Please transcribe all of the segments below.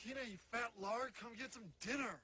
Tina, you fat lard, come get some dinner.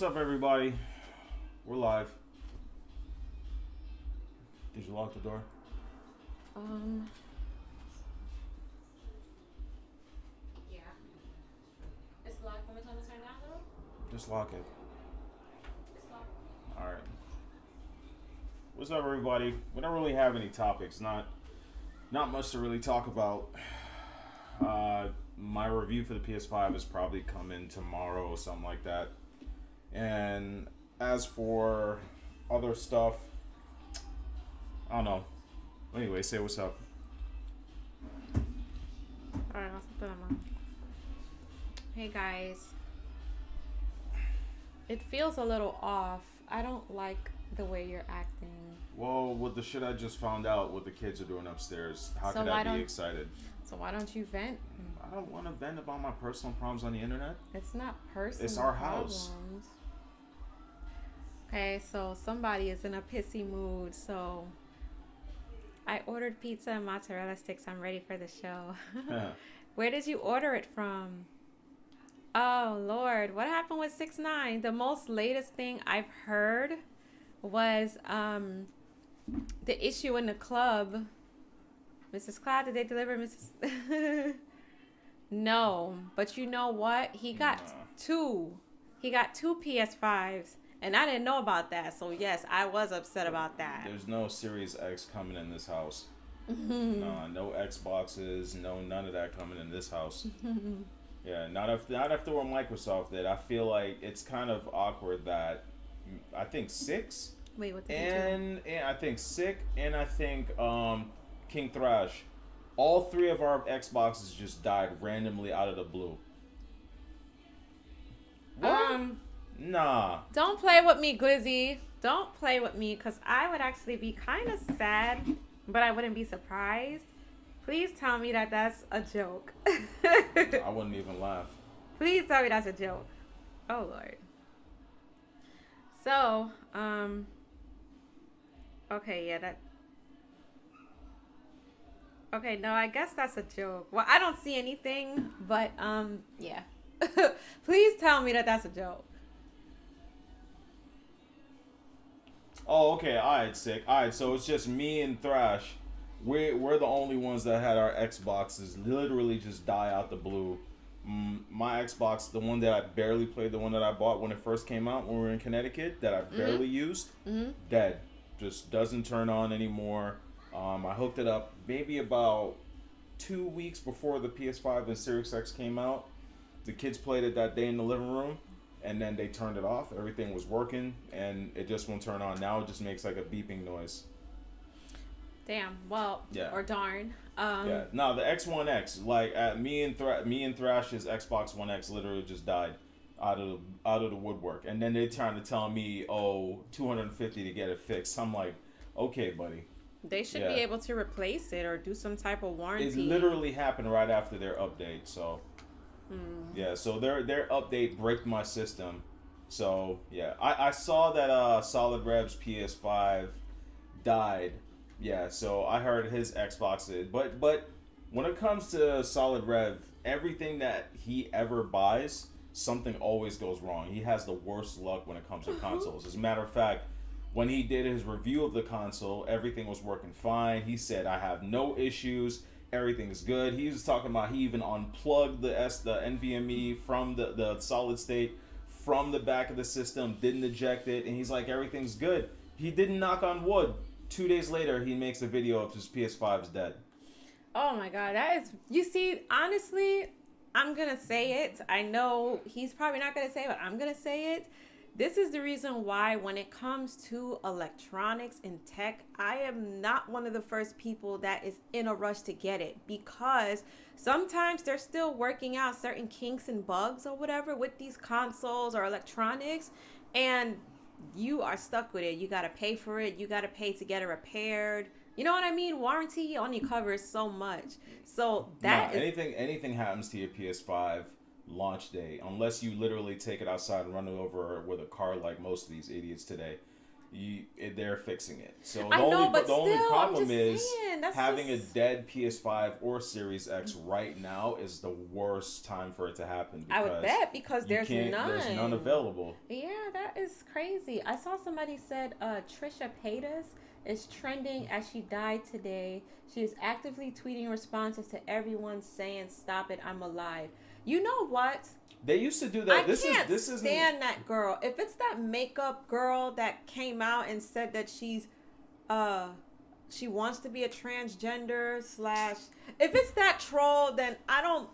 up, everybody? We're live. Did you lock the door? Yeah. It's locked. Can we turn this right now, though? Just lock it. It's locked. All right. What's up, everybody? We don't really have any topics. Not much to really talk about. My review for the PS5 is probably coming tomorrow or something like that. And as for other stuff, I don't know. Anyway, say what's up. Alright, I'll put them on. Hey guys. It feels a little off. I don't like the way you're acting. Well, with the shit I just found out, what the kids are doing upstairs, how could I be excited? So why don't you vent? I don't want to vent about my personal problems on the internet. It's not personal. It's our house. Problems. Okay, so somebody is in a pissy mood, so I ordered pizza and mozzarella sticks. I'm ready for the show. Where did you order it from? Oh, Lord. What happened with 6ix9ine? The most latest thing I've heard was the issue in the club. Mrs. Cloud, did they deliver Mrs. No, but you know what? He got two. He got two PS5s, and I didn't know about that. So yes, I was upset about that. There's no Series X coming in this house. No Xboxes, none of that coming in this house. Yeah, not after what Microsoft did. I feel like it's kind of awkward that I think Six. Wait, what did and I think Sick and I think King Thrash. All three of our Xboxes just died randomly out of the blue. What? Nah. Don't play with me, Glizzy. Don't play with me, because I would actually be kind of sad, but I wouldn't be surprised. Please tell me that that's a joke. I wouldn't even laugh. Please tell me that's a joke. Oh, Lord. So, okay, yeah, that... Okay, no, I guess that's a joke. Well, I don't see anything, but, yeah. Please tell me that that's a joke. Oh, okay, alright, Sick. Alright, so it's just me and Thrash. We're the only ones that had our Xboxes literally just die out the blue. My Xbox, the one that I barely played, the one that I bought when it first came out when we were in Connecticut, that I barely used, dead. Just doesn't turn on anymore. I hooked it up maybe about 2 weeks before the PS5 and Series X came out. The kids played it that day in the living room, and then they turned it off. Everything was working, and it just won't turn on. Now it just makes like a beeping noise. Damn. Well, yeah. Or darn. Yeah. No, the X1X, like me and Thrash's Xbox One X literally just died out of the woodwork, and then they're trying to tell me, oh, $250 to get it fixed. I'm like, okay, buddy. They should be able to replace it or do some type of warranty. It literally happened right after their update, so yeah. So their update bricked my system. So yeah, I saw that Solid Rev's PS5 died. Yeah, so I heard his Xbox did. But when it comes to Solid Rev, everything that he ever buys, something always goes wrong. He has the worst luck when it comes to consoles. As a matter of fact, when he did his review of the console, everything was working fine. He said, I have no issues. Everything's good. He was talking about he even unplugged the NVMe from the solid state from the back of the system, didn't eject it, and he's like, everything's good. He didn't knock on wood. 2 days later, he makes a video of his PS5's dead. Oh my God, that is... You see, honestly, I'm going to say it. I know he's probably not going to say it, but I'm going to say it. This is the reason why when it comes to electronics and tech, I am not one of the first people that is in a rush to get it, because sometimes they're still working out certain kinks and bugs or whatever with these consoles or electronics, and you are stuck with it. You got to pay for it. You got to pay to get it repaired. You know what I mean? Warranty only covers so much. So that anything happens to your PS5 launch day, unless you literally take it outside and run it over with a car like most of these idiots today, they're fixing it. So I know, but the only still, problem I'm just is saying, that's having just... a dead PS5 or Series X right now is the worst time for it to happen. I would bet, because there's none. There's none available. Yeah, that is crazy. I saw somebody said Trisha Paytas is trending as she died today. She is actively tweeting responses to everyone saying, "Stop it, I'm alive." You know what? They used to do that. This isn't stand that girl. If it's that makeup girl that came out and said that she wants to be a transgender / if it's that troll, then I don't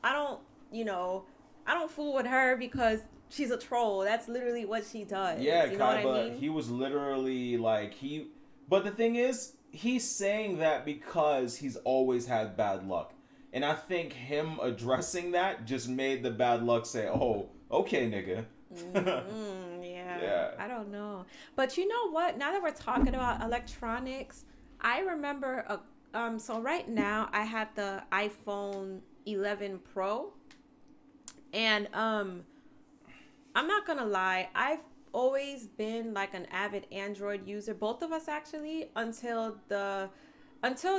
fool with her, because she's a troll. That's literally what she does. Yeah, you know Kai, what I but mean? he was literally like but the thing is, he's saying that because he's always had bad luck. And I think him addressing that just made the bad luck say, "Oh, okay, nigga." Yeah. I don't know. But you know what? Now that we're talking about electronics, I remember so right now I have the iPhone 11 Pro. And I'm not gonna lie, I've always been like an avid Android user, both of us actually, until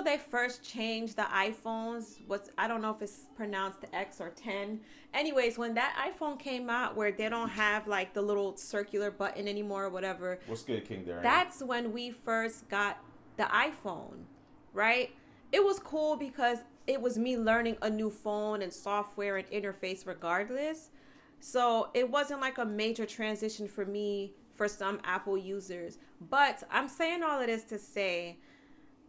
they first changed the iPhones. I don't know if it's pronounced the X or 10. Anyways, when that iPhone came out where they don't have like the little circular button anymore or whatever. What's good, King Darian? That's when we first got the iPhone, right? It was cool because it was me learning a new phone and software and interface regardless. So it wasn't like a major transition for me for some Apple users. But I'm saying all of this to say,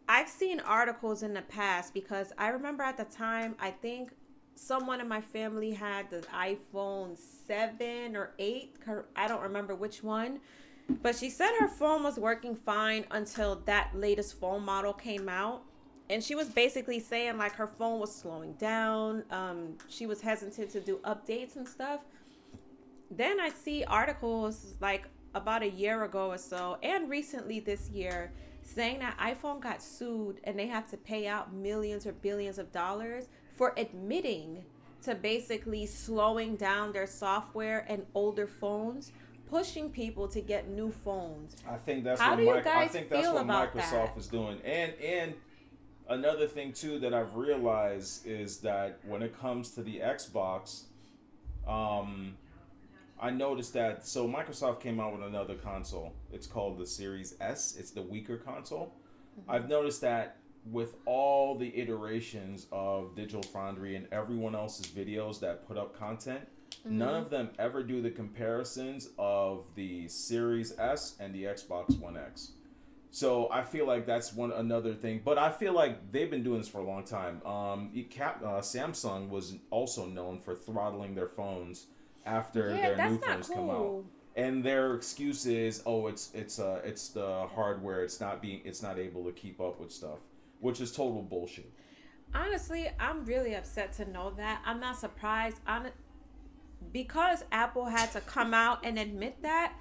I've seen articles in the past, because I remember at the time, I think someone in my family had the iPhone 7 or 8. I don't remember which one. But she said her phone was working fine until that latest phone model came out. And she was basically saying like her phone was slowing down. She was hesitant to do updates and stuff. Then I see articles like about a year ago or so, and recently this year, saying that iPhone got sued and they have to pay out millions or billions of dollars for admitting to basically slowing down their software and older phones, pushing people to get new phones. I think that's How what do you guys that's feel what about Microsoft that? is doing. And another thing too that I've realized is that when it comes to the Xbox, I noticed that, so Microsoft came out with another console. It's called the Series S. It's the weaker console. Mm-hmm. I've noticed that with all the iterations of Digital Foundry and everyone else's videos that put up content, mm-hmm. none of them ever do the comparisons of the Series S and the Xbox One X. So I feel like that's another thing. But I feel like they've been doing this for a long time. Samsung was also known for throttling their phones after their new phones come out, and their excuse is, "Oh, it's the hardware. It's not able to keep up with stuff," which is total bullshit. Honestly, I'm really upset to know that. I'm not surprised. Because Apple had to come out and admit that,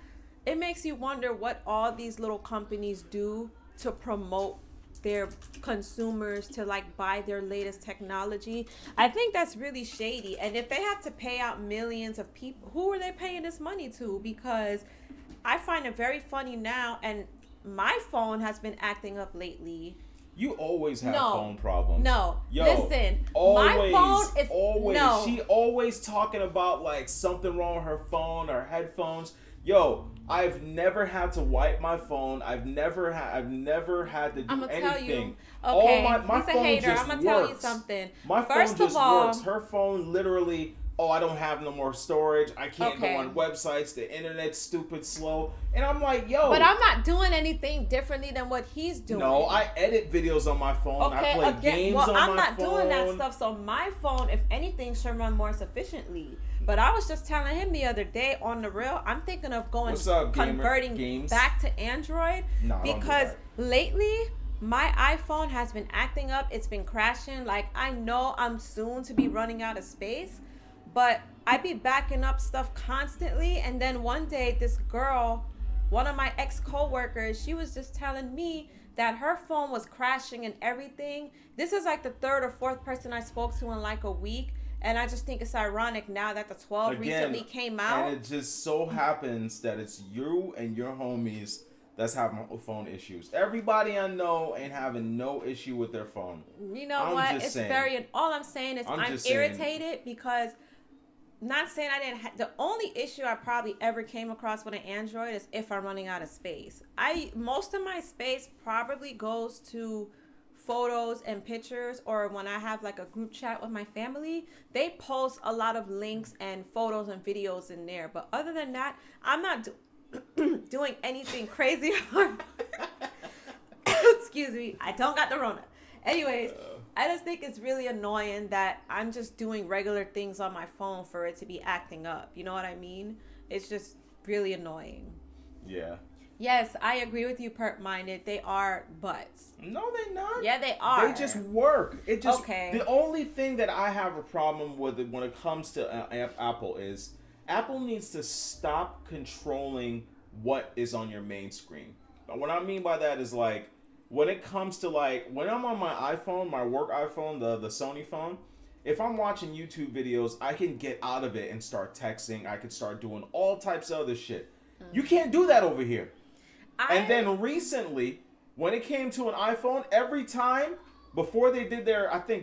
it makes you wonder what all these little companies do to promote their consumers to like buy their latest technology. I think that's really shady. And if they have to pay out millions of people, who are they paying this money to? Because I find it very funny now, and my phone has been acting up lately. You always have phone problems. No. Yo, listen, always, my phone is always. No. She always talking about like something wrong with her phone or headphones. Yo, I've never had to wipe my phone. I've never had to do I'm gonna anything. Tell you. Okay, my he's a phone hater. just I'm gonna works. tell you something. My First phone of just all, works. Her phone literally, I don't have no more storage. I can't go on websites. The internet's stupid slow. And I'm like, yo. But I'm not doing anything differently than what he's doing. No, I edit videos on my phone. Okay, I play games on my phone. I'm not doing that stuff. So my phone, if anything, should run more sufficiently. But I was just telling him the other day on the real, I'm thinking of converting back to Android, because lately my iPhone has been acting up. It's been crashing. Like, I know I'm soon to be running out of space, but I be backing up stuff constantly. And then one day, this girl, one of my ex-coworkers, she was just telling me that her phone was crashing and everything. This is like the third or fourth person I spoke to in like a week. And I just think it's ironic now that the 12 recently came out. And it just so happens that it's you and your homies that's having phone issues. Everybody I know ain't having no issue with their phone. You know I'm what? just It's saying. very. All I'm saying is I'm just saying. irritated because. Not saying I didn't. The only issue I probably ever came across with an Android is if I'm running out of space. Most of my space probably goes to photos and pictures, or when I have like a group chat with my family, they post a lot of links and photos and videos in there. But other than that, I'm not doing anything crazy. Excuse me, I don't got the Rona. Anyways, I just think it's really annoying that I'm just doing regular things on my phone for it to be acting up. You know what I mean? It's just really annoying. Yeah. Yes, I agree with you, perp-minded. They are butts. No, they're not. Yeah, they are. They just work. It just okay. The only thing that I have a problem with it when it comes to Apple is Apple needs to stop controlling what is on your main screen. What I mean by that is like when it comes to like when I'm on my iPhone, my work iPhone, the Sony phone, if I'm watching YouTube videos, I can get out of it and start texting. I can start doing all types of other shit. You can't do that over here. And then recently, when it came to an iPhone, every time before they did their 2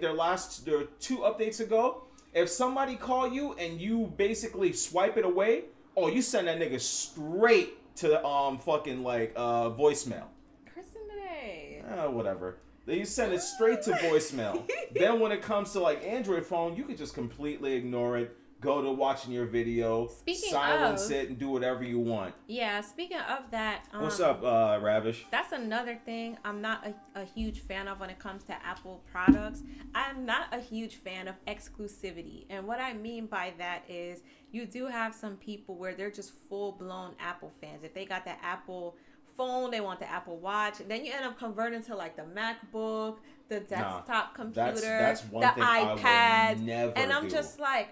updates ago, if somebody call you and you basically swipe it away, oh, you send that nigga straight to the fucking like voicemail. Kristen today. Whatever. You send it straight to voicemail. Then when it comes to like Android phone, you can just completely ignore it. Go to watching your video, silence it, and do whatever you want. Yeah, speaking of that. What's up, Ravish? That's another thing I'm not a huge fan of when it comes to Apple products. I'm not a huge fan of exclusivity. And what I mean by that is you do have some people where they're just full-blown Apple fans. If they got the Apple phone, they want the Apple Watch. Then you end up converting to like the MacBook, the desktop computer, that's one the thing iPad. I will never and I'm do. just like,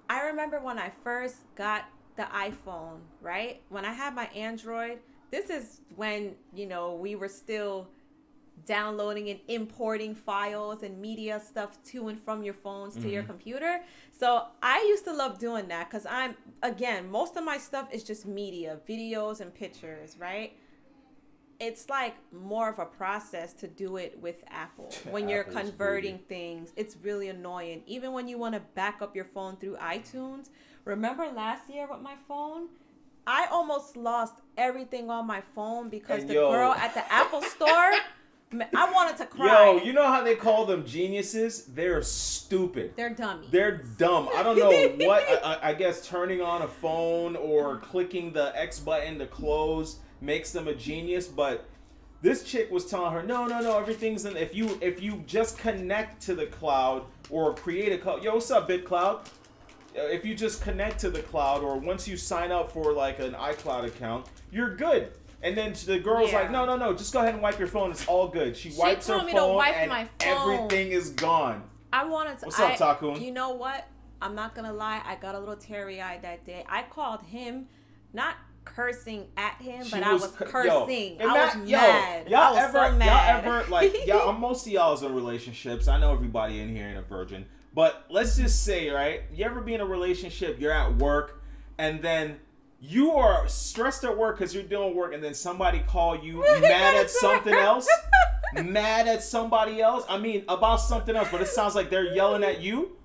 I remember when I first got the iPhone, right? When I had my Android, this is when, you know, we were still downloading and importing files and media stuff to and from your phones to your computer. So I used to love doing that because most of my stuff is just media, videos and pictures, right? It's like more of a process to do it with Apple. When you're converting things, it's really annoying. Even when you want to back up your phone through iTunes. Remember last year with my phone? I almost lost everything on my phone because girl at the Apple store, I wanted to cry. Yo, you know how they call them geniuses? They're stupid. They're dummies. They're dumb. I don't know what, I guess turning on a phone or clicking the X button to close makes them a genius, but this chick was telling her, no, everything's in. If you just connect to the cloud or create a cloud, yo, what's up, BitCloud? If you just connect to the cloud or once you sign up for like an iCloud account, you're good. And then the girl's like, no, just go ahead and wipe your phone. It's all good. She wipes her phone and everything is gone. I wanted to. What's up, Takun? You know what? I'm not gonna lie. I got a little teary-eyed that day. I called him, not cursing at him, but I was cursing. I was mad. I was so mad. Y'all ever like most of y'all is in relationships. I know everybody in here ain't a virgin, but let's just say, right? You ever be in a relationship? You're at work, and then you are stressed at work because you're doing work, and then somebody call you mad at something else. Mad at somebody else. I mean, about something else, but it sounds like they're yelling at you.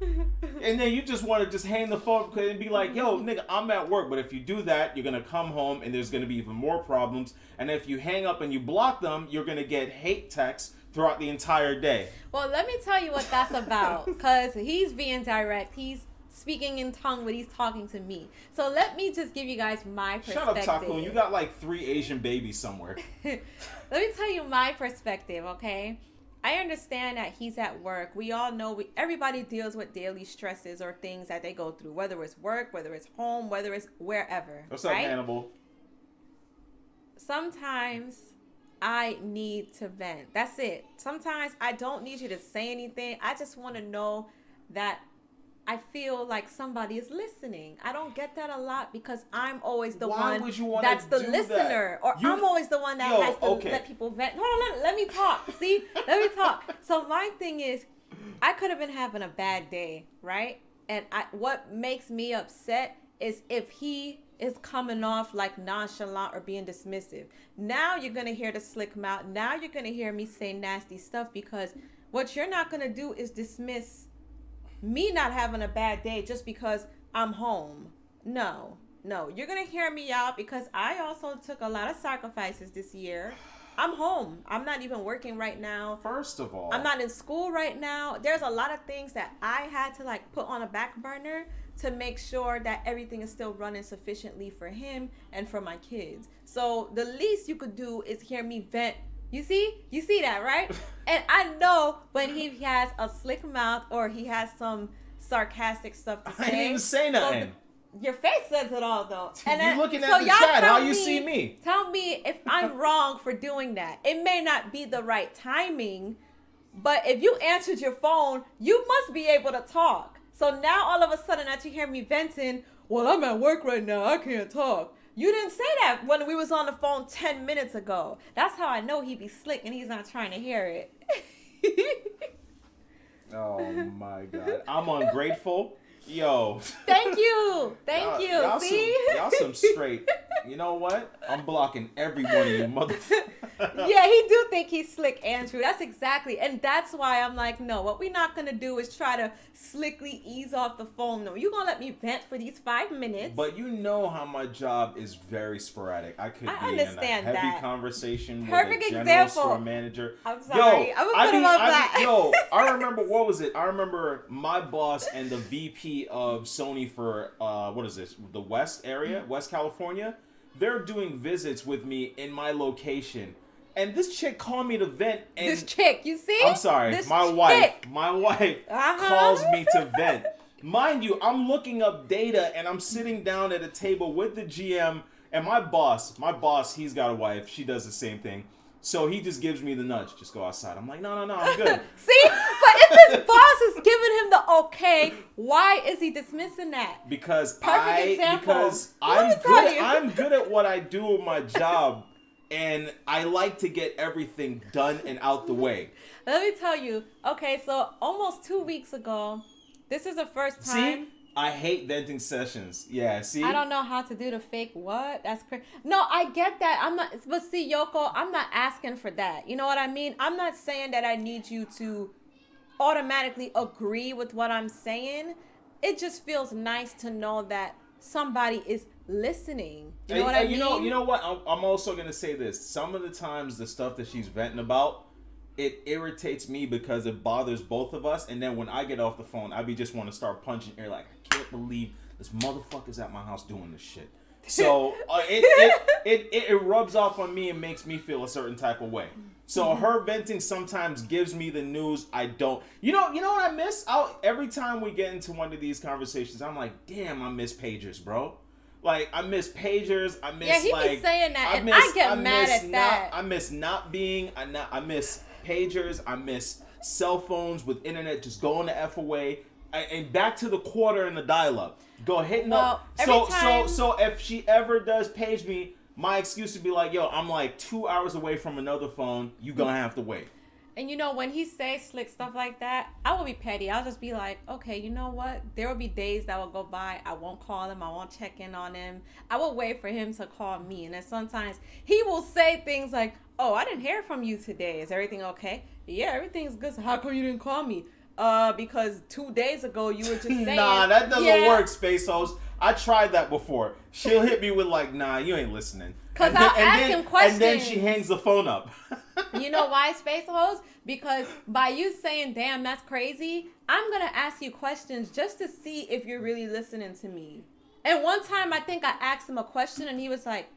And then you just want to just hang the phone and be like, yo, nigga, I'm at work. But if you do that, you're going to come home and there's going to be even more problems. And if you hang up and you block them, you're going to get hate texts throughout the entire day. Well, let me tell you what that's about. Because he's being direct. He's speaking in tongue, but he's talking to me. So let me just give you guys my perspective. Shut up, Takun. You got like 3 Asian babies somewhere. Let me tell you my perspective, okay? I understand that he's at work. We all know everybody deals with daily stresses or things that they go through, whether it's work, whether it's home, whether it's wherever. What's up, Hannibal? Sometimes I need to vent. That's it. Sometimes I don't need you to say anything. I just want to know that I feel like somebody is listening. I don't get that a lot because I'm always the one that's the listener. Or I'm always the one that has to let people vent. No, let me talk. See? Let me talk. So my thing is, I could have been having a bad day, right? And what makes me upset is if he is coming off like nonchalant or being dismissive. Now you're going to hear the slick mouth. Now you're going to hear me say nasty stuff, because what you're not going to do is dismiss me not having a bad day just because I'm home. No, you're going to hear me out, because I also took a lot of sacrifices this year. I'm home. I'm not even working right now. First of all, I'm not in school right now. There's a lot of things that I had to like put on a back burner to make sure that everything is still running sufficiently for him and for my kids. So the least you could do is hear me vent. You see that, right? And I know when he has a slick mouth or he has some sarcastic stuff to say. I didn't even say nothing. Your face says it all, though. And you're then, looking at so the y'all chat. How tell you me, see me? Tell me if I'm wrong for doing that. It may not be the right timing, but if you answered your phone, you must be able to talk. So now all of a sudden that you hear me venting, well, I'm at work right now, I can't talk. You didn't say that when we was on the phone 10 minutes ago. That's how I know he be slick and he's not trying to hear it. Oh my God. I'm ungrateful. Yo. Thank you. Y'all See? y'all some straight. You know what? I'm blocking every one of you motherfuckers. Yeah, he do think he's slick, Andrew. That's exactly. And that's why I'm like, no, what we're not going to do is try to slickly ease off the phone. No, you're going to let me vent for these 5 minutes. But you know how my job is very sporadic. I could be in a heavy that. conversation Perfect with a general example. store manager. I'm sorry. I'm going to put him on that. Yo, I remember, what was it? I remember my boss and the VP of Sony for, what is this? The West area, West California. They're doing visits with me in my location. And this chick called me to vent. And this chick, you see? I'm sorry, my wife calls me to vent. Mind you, I'm looking up data and I'm sitting down at a table with the GM and my boss, he's got a wife. She does the same thing. So he just gives me the nudge. Just go outside. I'm like, no, I'm good. See? But if his boss is giving him the okay, why is he dismissing that? Because Perfect I'm good at what I do with my job. And I like to get everything done and out the way. Let me tell you. Okay, so almost 2 weeks ago, this is the first time. See? I hate venting sessions. Yeah, see? I don't know how to do the fake what? That's crazy. No, I get that. I'm not, but see, Yoko, I'm not asking for that. You know what I mean? I'm not saying that I need you to automatically agree with what I'm saying. It just feels nice to know that somebody is listening. You know what I mean? You know what? I'm also going to say this. Some of the times the stuff that she's venting about, it irritates me because it bothers both of us. And then when I get off the phone, I just want to start punching air like, I can't believe this motherfucker's at my house doing this shit. So it rubs off on me and makes me feel a certain type of way. So her venting sometimes gives me the news I don't. You know what I miss? Every time we get into one of these conversations, I'm like, damn, I miss pagers, bro. Like, I miss pagers. I miss, he be saying that, and I get mad at that. I miss I miss pagers. I miss cell phones with internet just going the F away. And back to the quarter and the dial-up. Go hitting up. So if she ever does page me, my excuse would be like, yo, I'm like 2 hours away from another phone. You gonna have to wait. And you know, when he says slick stuff like that, I will be petty. I'll just be like, okay, you know what? There will be days that will go by. I won't call him. I won't check in on him. I will wait for him to call me. And then sometimes he will say things like, oh, I didn't hear from you today. Is everything okay? Yeah, everything's good. So how come you didn't call me? Because 2 days ago you were just saying. Nah, that doesn't work, Space Host. I tried that before. She'll hit me with like, nah, you ain't listening. Because I'll ask him questions. And then she hangs the phone up. You know why, Space Host? Because by you saying, damn, that's crazy, I'm going to ask you questions just to see if you're really listening to me. And one time I think I asked him a question and he was like,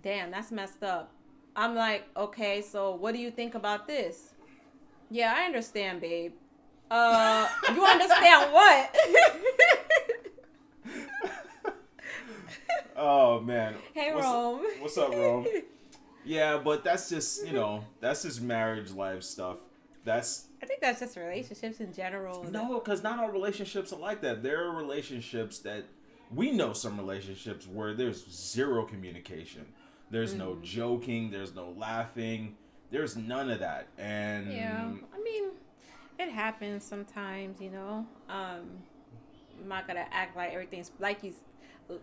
damn, that's messed up. I'm like, okay, so what do you think about this? Yeah, I understand, babe. You understand what? Oh man. Hey, Rome. What's up, Rome? Yeah, but that's just, that's just marriage life stuff. I think that's just relationships in general. No, because not all relationships are like that. There are relationships that we know, some relationships where there's zero communication. There's no joking. There's no laughing. There's none of that. And yeah, I mean, it happens sometimes, I'm not gonna act like everything's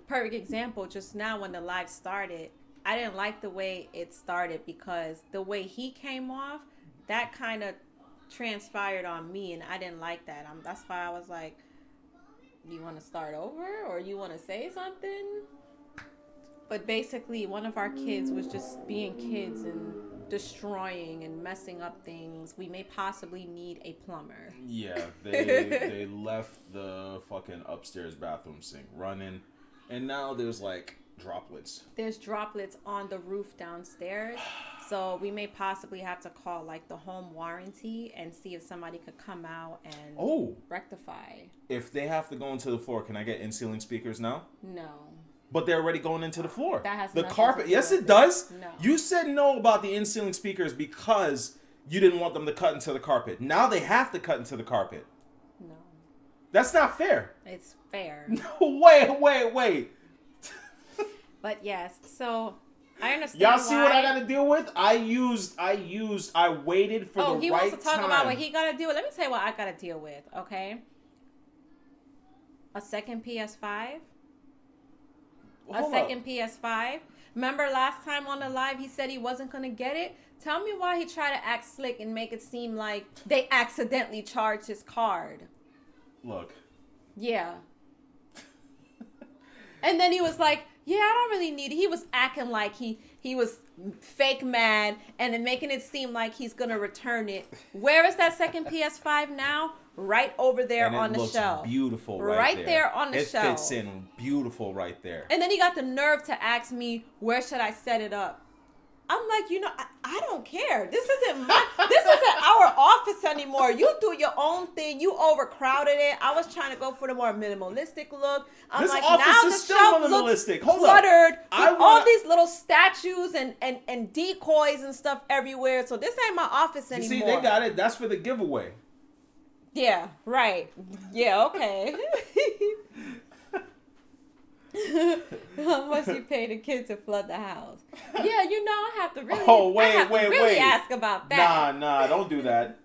perfect example, just now when the live started, I didn't like the way it started because the way he came off, that kind of transpired on me, and I didn't like that. That's why I was like, you want to start over or you want to say something? But basically, one of our kids was just being kids and destroying and messing up things. We may possibly need a plumber. Yeah, they left the fucking upstairs bathroom sink running, and now there's like droplets. There's droplets on the roof downstairs, so we may possibly have to call like the home warranty and see if somebody could come out and rectify. If they have to go into the floor, can I get in-ceiling speakers now? No. But they're already going into the floor. That has the carpet. Yes, it does. No. You said no about the in-ceiling speakers because you didn't want them to cut into the carpet. Now they have to cut into the carpet. No. That's not fair. It's fair. No, wait. But yes, so I understand. Y'all see what I got to deal with? I waited for the right time. Oh, he wants to talk about what he got to deal with. Let me tell you what I got to deal with, okay? A second PS5. Second PS5. Remember last time on the live he said he wasn't going to get it? Tell me why he tried to act slick and make it seem like they accidentally charged his card. Look. Yeah. And then he was like, yeah, I don't really need it. He was acting like he was fake mad and then making it seem like he's going to return it. Where is that second PS5 now? Right over there on the shelf. Beautiful right there on the shelf. It fits in beautiful right there. And then he got the nerve to ask me, where should I set it up? I'm like, I don't care. This isn't our office anymore. You do your own thing. You overcrowded it. I was trying to go for the more minimalistic look. I'm this like, office now is the still shelf minimalistic. looks cluttered with all these little statues and decoys and stuff everywhere. So this ain't my office anymore. You see, they got it. That's for the giveaway. Yeah, right. Yeah, okay. How much you pay the kid to flood the house? Yeah, I have to really ask about that. Nah, don't do that.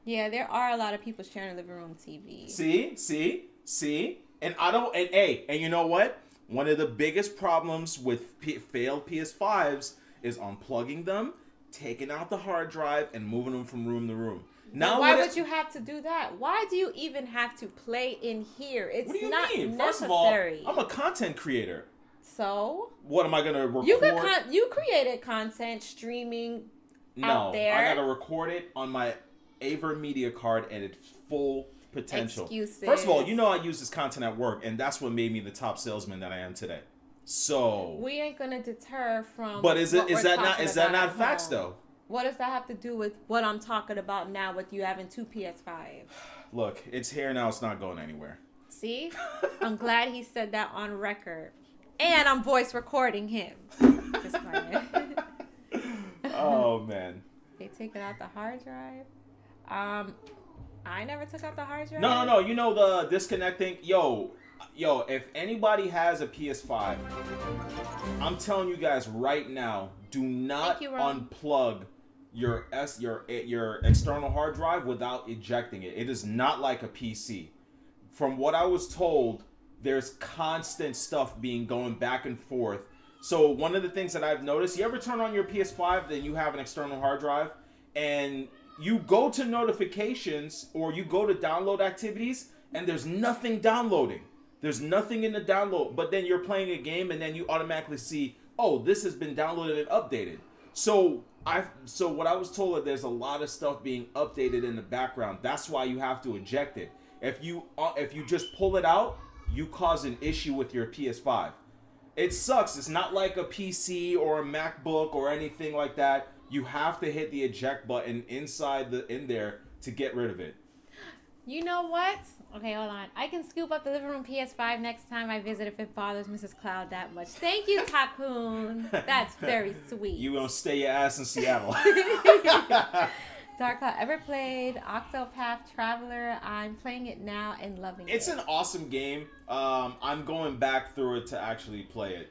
Yeah, there are a lot of people sharing a living room TV. See? And you know what? One of the biggest problems with failed PS5s is unplugging them, taking out the hard drive, and moving them from room to room. Now, why would you have to do that? Why do you even have to play in here? It's what do you not mean? necessary. First of all, I'm a content creator. So? What am I going to record? You created content streaming out there. I got to record it on my AverMedia card at its full potential. Excuses. First of all, I use this content at work, and that's what made me the top salesman that I am today. So we ain't going to deter from. But is that not facts though? What does that have to do with what I'm talking about now with you having two PS5s? Look, it's here now. It's not going anywhere. See? I'm glad he said that on record. And I'm voice recording him. Just oh, man. They taking out the hard drive? I never took out the hard drive. No. You know the disconnecting? Yo, if anybody has a PS5, I'm telling you guys right now, do not unplug your external hard drive without ejecting it. It is not like a PC. From what I was told, there's constant stuff going back and forth. So one of the things that I've noticed, you ever turn on your PS5 that you have an external hard drive and you go to notifications or you go to download activities and there's nothing downloading. There's nothing in the download, but then you're playing a game and then you automatically see, oh, this has been downloaded and updated. So what I was told that there's a lot of stuff being updated in the background. That's why you have to eject it. If you just pull it out, you cause an issue with your PS5. It sucks. It's not like a PC or a MacBook or anything like that. You have to hit the eject button in there to get rid of it. You know what? Okay, hold on. I can scoop up the living room PS5 next time I visit if it bothers Mrs. Cloud that much. Thank you, Takun. That's very sweet. You gonna stay your ass in Seattle. Dark Cloud, ever played Octopath Traveler? I'm playing it now and loving it. It's an awesome game. I'm going back through it to actually play it.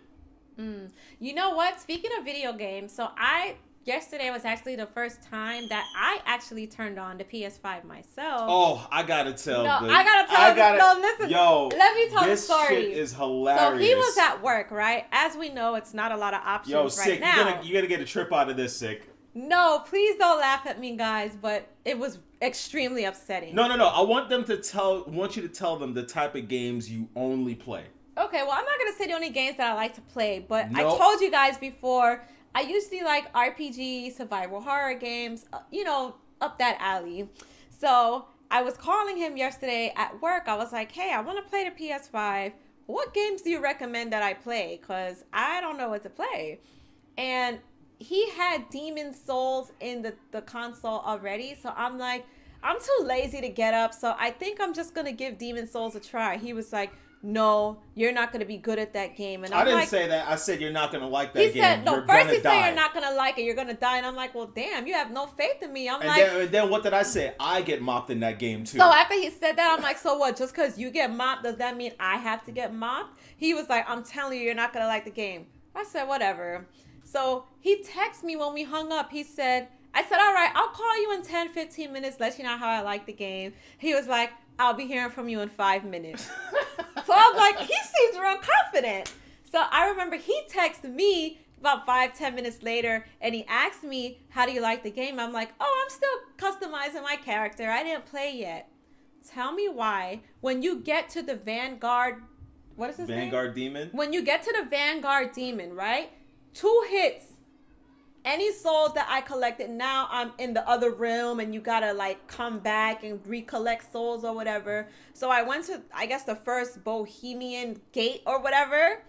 You know what? Speaking of video games, so I yesterday was actually the first time that I actually turned on the PS5 myself. Oh, I gotta tell. No, I gotta tell. No, listen. Yo, let me tell the this story. shit is hilarious. So he was at work, right? As we know, it's not a lot of options Sick, right now. you gotta get a trip out of this, Sick. No, please don't laugh at me, guys. But it was extremely upsetting. No. I want you to tell them the type of games you only play. Okay, well, I'm not gonna say the only games that I like to play, but Nope. I told you guys before. I usually like RPG, survival horror games, up that alley. So I was calling him yesterday at work. I was like, hey, I want to play the PS5. What games do you recommend that I play? Because I don't know what to play. And he had Demon Souls in the console already. So I'm like, I'm too lazy to get up. So I think I'm just going to give Demon Souls a try. He was like, no, you're not going to be good at that game. And I didn't say that. I said you're not going to like that game. He said, no, you're first he die. said you're not going to like it. You're going to die. And I'm like, well, damn, you have no faith in me. And then what did I say? I get mopped in that game too. So after he said that, I'm like, so what? Just because you get mopped, does that mean I have to get mopped? He was like, I'm telling you, you're not going to like the game. I said, whatever. So he texted me when we hung up. I said, all right, I'll call you in 10, 15 minutes, let you know how I like the game. He was like, I'll be hearing from you in 5 minutes. So I'm like, he seems real confident. So I remember he texted me about 5-10 minutes later, and he asked me, how do you like the game? I'm like, oh, I'm still customizing my character. I didn't play yet. Tell me why, when you get to the Vanguard, what is his name? Vanguard Demon? When you get to the Vanguard Demon, right? 2 hits. Any souls that I collected, now I'm in the other realm and you gotta like come back and recollect souls or whatever. So I went to, I guess, the first Bohemian Gate or whatever.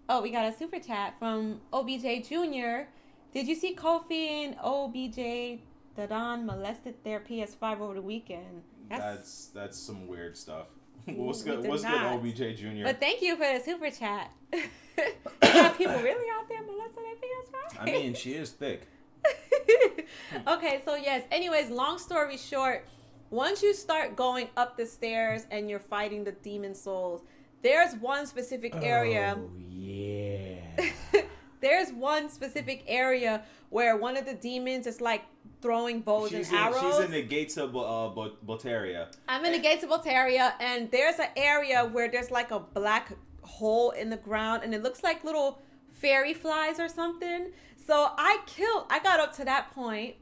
Oh, we got a super chat from OBJ Jr. Did you see Kofi and OBJ Dadan molested their PS5 over the weekend? That's some weird stuff. We What's did good, not. OBJ Jr.? But thank you for the super chat. Are people really out there molesting their PS5? I mean, she is thick. Okay, so yes. Anyways, long story short, once you start going up the stairs and you're fighting the demon souls, there's one specific area. Oh, yeah. There's one specific area where one of the demons is like throwing bows and arrows. She's in the gates of Botaria. I'm in the gates of Botaria, and there's an area where there's like a black hole in the ground, and it looks like little fairy flies or something. So I got up to that point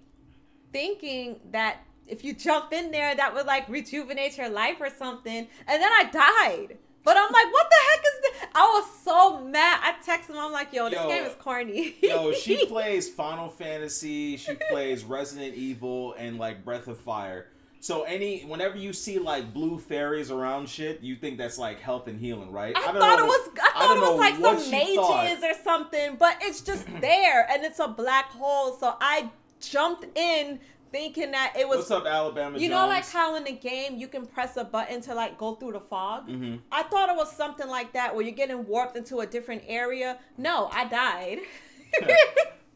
thinking that if you jump in there, that would like rejuvenate your life or something. And then I died. But I'm like, what the heck is this? I was so mad. I texted him. I'm like, yo, this game is corny. Yo, she plays Final Fantasy. She plays Resident Evil and like Breath of Fire. So whenever you see like blue fairies around shit, you think that's like health and healing, right? I thought it was like some mages or something, but it's just there and it's a black hole. So I jumped in thinking that it was. What's up, Alabama You Jones? know, like how in the game you can press a button to like go through the fog? Mm-hmm. I thought it was something like that where you're getting warped into a different area. No, I died.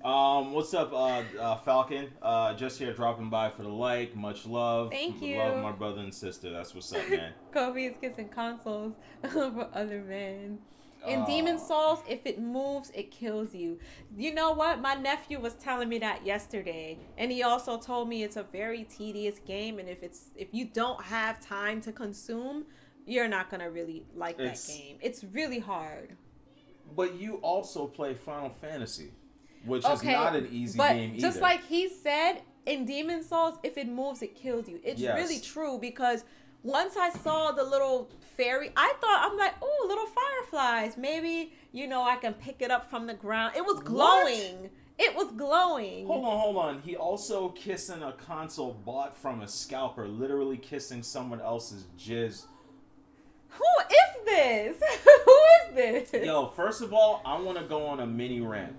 What's up, Falcon? Just here dropping by for the like. Much love. Thank you. Love my brother and sister. That's what's up, man. Kobe is kissing consoles for other men. In Demon Souls, if it moves, it kills you. You know what? My nephew was telling me that yesterday, and he also told me it's a very tedious game, and if you don't have time to consume, you're not gonna really like that game. It's really hard. But you also play Final Fantasy, which is not an easy game either. Just like he said, in Demon Souls, if it moves, it kills you. It's really true, because once I saw the little fairy, I'm like, oh, little fireflies. Maybe, I can pick it up from the ground. It was glowing. What? It was glowing. Hold on. He also kissing a console bought from a scalper, literally kissing someone else's jizz. Who is this? Who is this? Yo, first of all, I want to go on a mini rant.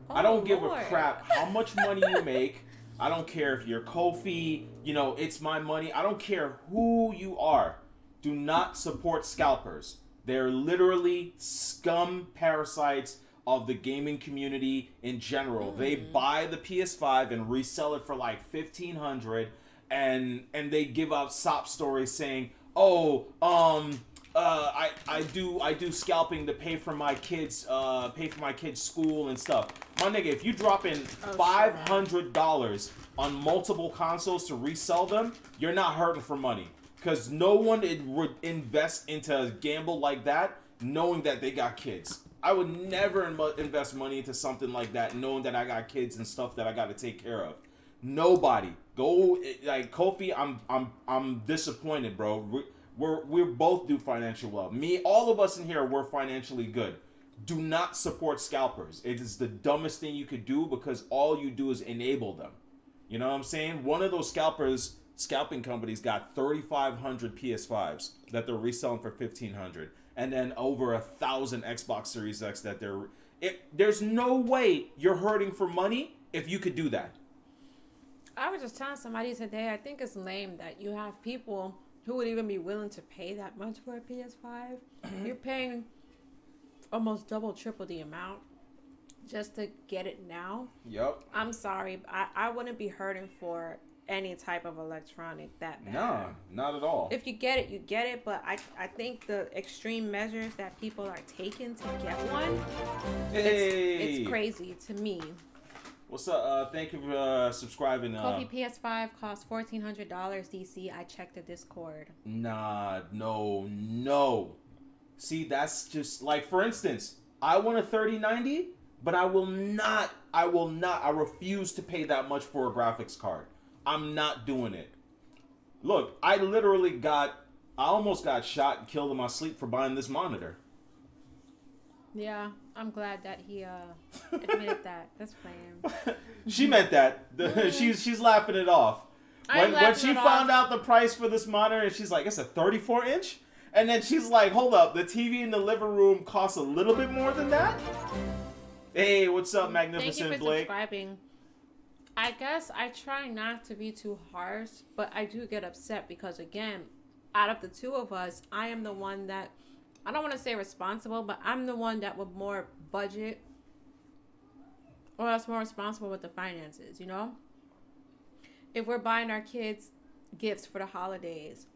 I don't give a crap how much money you make. I don't care if you're Kofi, it's my money. I don't care who you are. Do not support scalpers. They're literally scum parasites of the gaming community in general. They buy the PS5 and resell it for like $1,500, and they give out sob stories saying, I do scalping to pay for my kids' school and stuff. My nigga, if you drop in $500 on multiple consoles to resell them, you're not hurting for money. Because no one would invest into a gamble like that knowing that they got kids. I would never invest money into something like that knowing that I got kids and stuff that I got to take care of. Nobody. Go, like, Kofi, I'm disappointed, bro. We both do financial well. All of us in here, we're financially good. Do not support scalpers. It is the dumbest thing you could do because all you do is enable them. You know what I'm saying? One of those scalping companies got 3,500 PS5s that they're reselling for 1,500, and then over 1,000 Xbox Series X that there's no way you're hurting for money if you could do that. I was just telling somebody today, I think it's lame that you have people who would even be willing to pay that much for a PS5. You're paying almost double, triple the amount just to get it now. Yep. I'm sorry. I wouldn't be hurting for any type of electronic that bad. No, not at all. If you get it, you get it. But I think the extreme measures that people are taking to get one, it's crazy to me. What's up? Thank you for subscribing. Kofi PS5 costs $1,400 DC. I checked the Discord. Nah, no. See, that's just like, for instance, I want a 3090, but I refuse to pay that much for a graphics card. I'm not doing it. Look, I almost got shot and killed in my sleep for buying this monitor. Yeah, I'm glad that he admitted that. That's fine. She meant that. She's laughing it off. When she found out the price for this monitor, and she's like, it's a 34-inch? And then she's like, hold up, the TV in the living room costs a little bit more than that? Hey, what's up, Magnificent Thank you for Blake? subscribing. I guess I try not to be too harsh, but I do get upset because, again, out of the two of us, I am the one that, I don't want to say responsible, but I'm the one that would more budget or that's more responsible with the finances, you know? If we're buying our kids gifts for the holidays,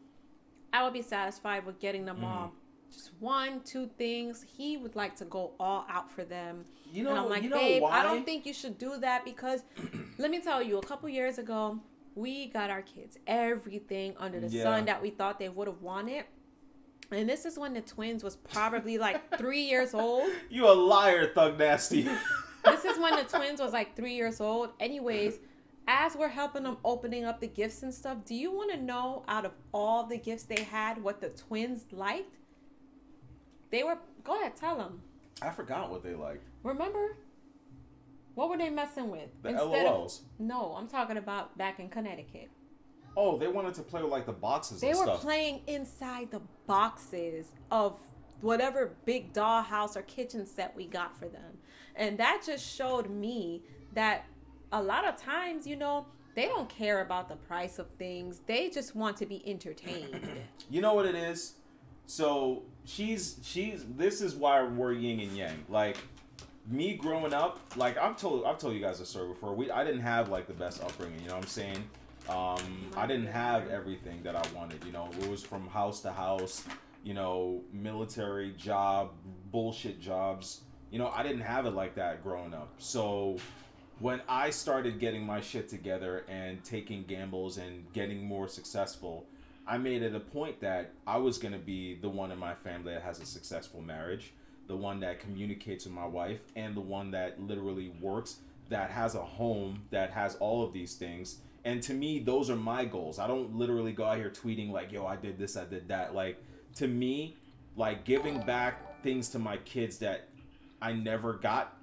I would be satisfied with getting them all. Just 1, 2 things. He would like to go all out for them. And I'm like, babe, why? I don't think you should do that because let me tell you, a couple years ago, we got our kids everything under the sun that we thought they would have wanted. And this is when the twins was probably like 3 years old. You a liar, Thug Nasty. This is when the twins was like 3 years old. Anyways, as we're helping them opening up the gifts and stuff, do you want to know out of all the gifts they had what the twins liked? Go ahead, tell them. I forgot what they liked. Remember? What were they messing with? The LOLs. No, I'm talking about back in Connecticut. Oh, they wanted to play with like the boxes and stuff. They were playing inside the boxes of whatever big dollhouse or kitchen set we got for them. And that just showed me that a lot of times, you know, they don't care about the price of things. They just want to be entertained. You know what it is? So she's this is why we're yin and yang. Like me growing up, like I've told you guys a story before. I didn't have like the best upbringing, you know what I'm saying? I didn't have everything that I wanted, you know. It was from house to house, you know, military job, bullshit jobs. You know, I didn't have it like that growing up. So when I started getting my shit together and taking gambles and getting more successful, I made it a point that I was going to be the one in my family that has a successful marriage, the one that communicates with my wife, and the one that literally works, that has a home, that has all of these things. And to me, those are my goals. I don't literally go out here tweeting like, yo, I did this, I did that. Like, to me, like giving back things to my kids that I never got,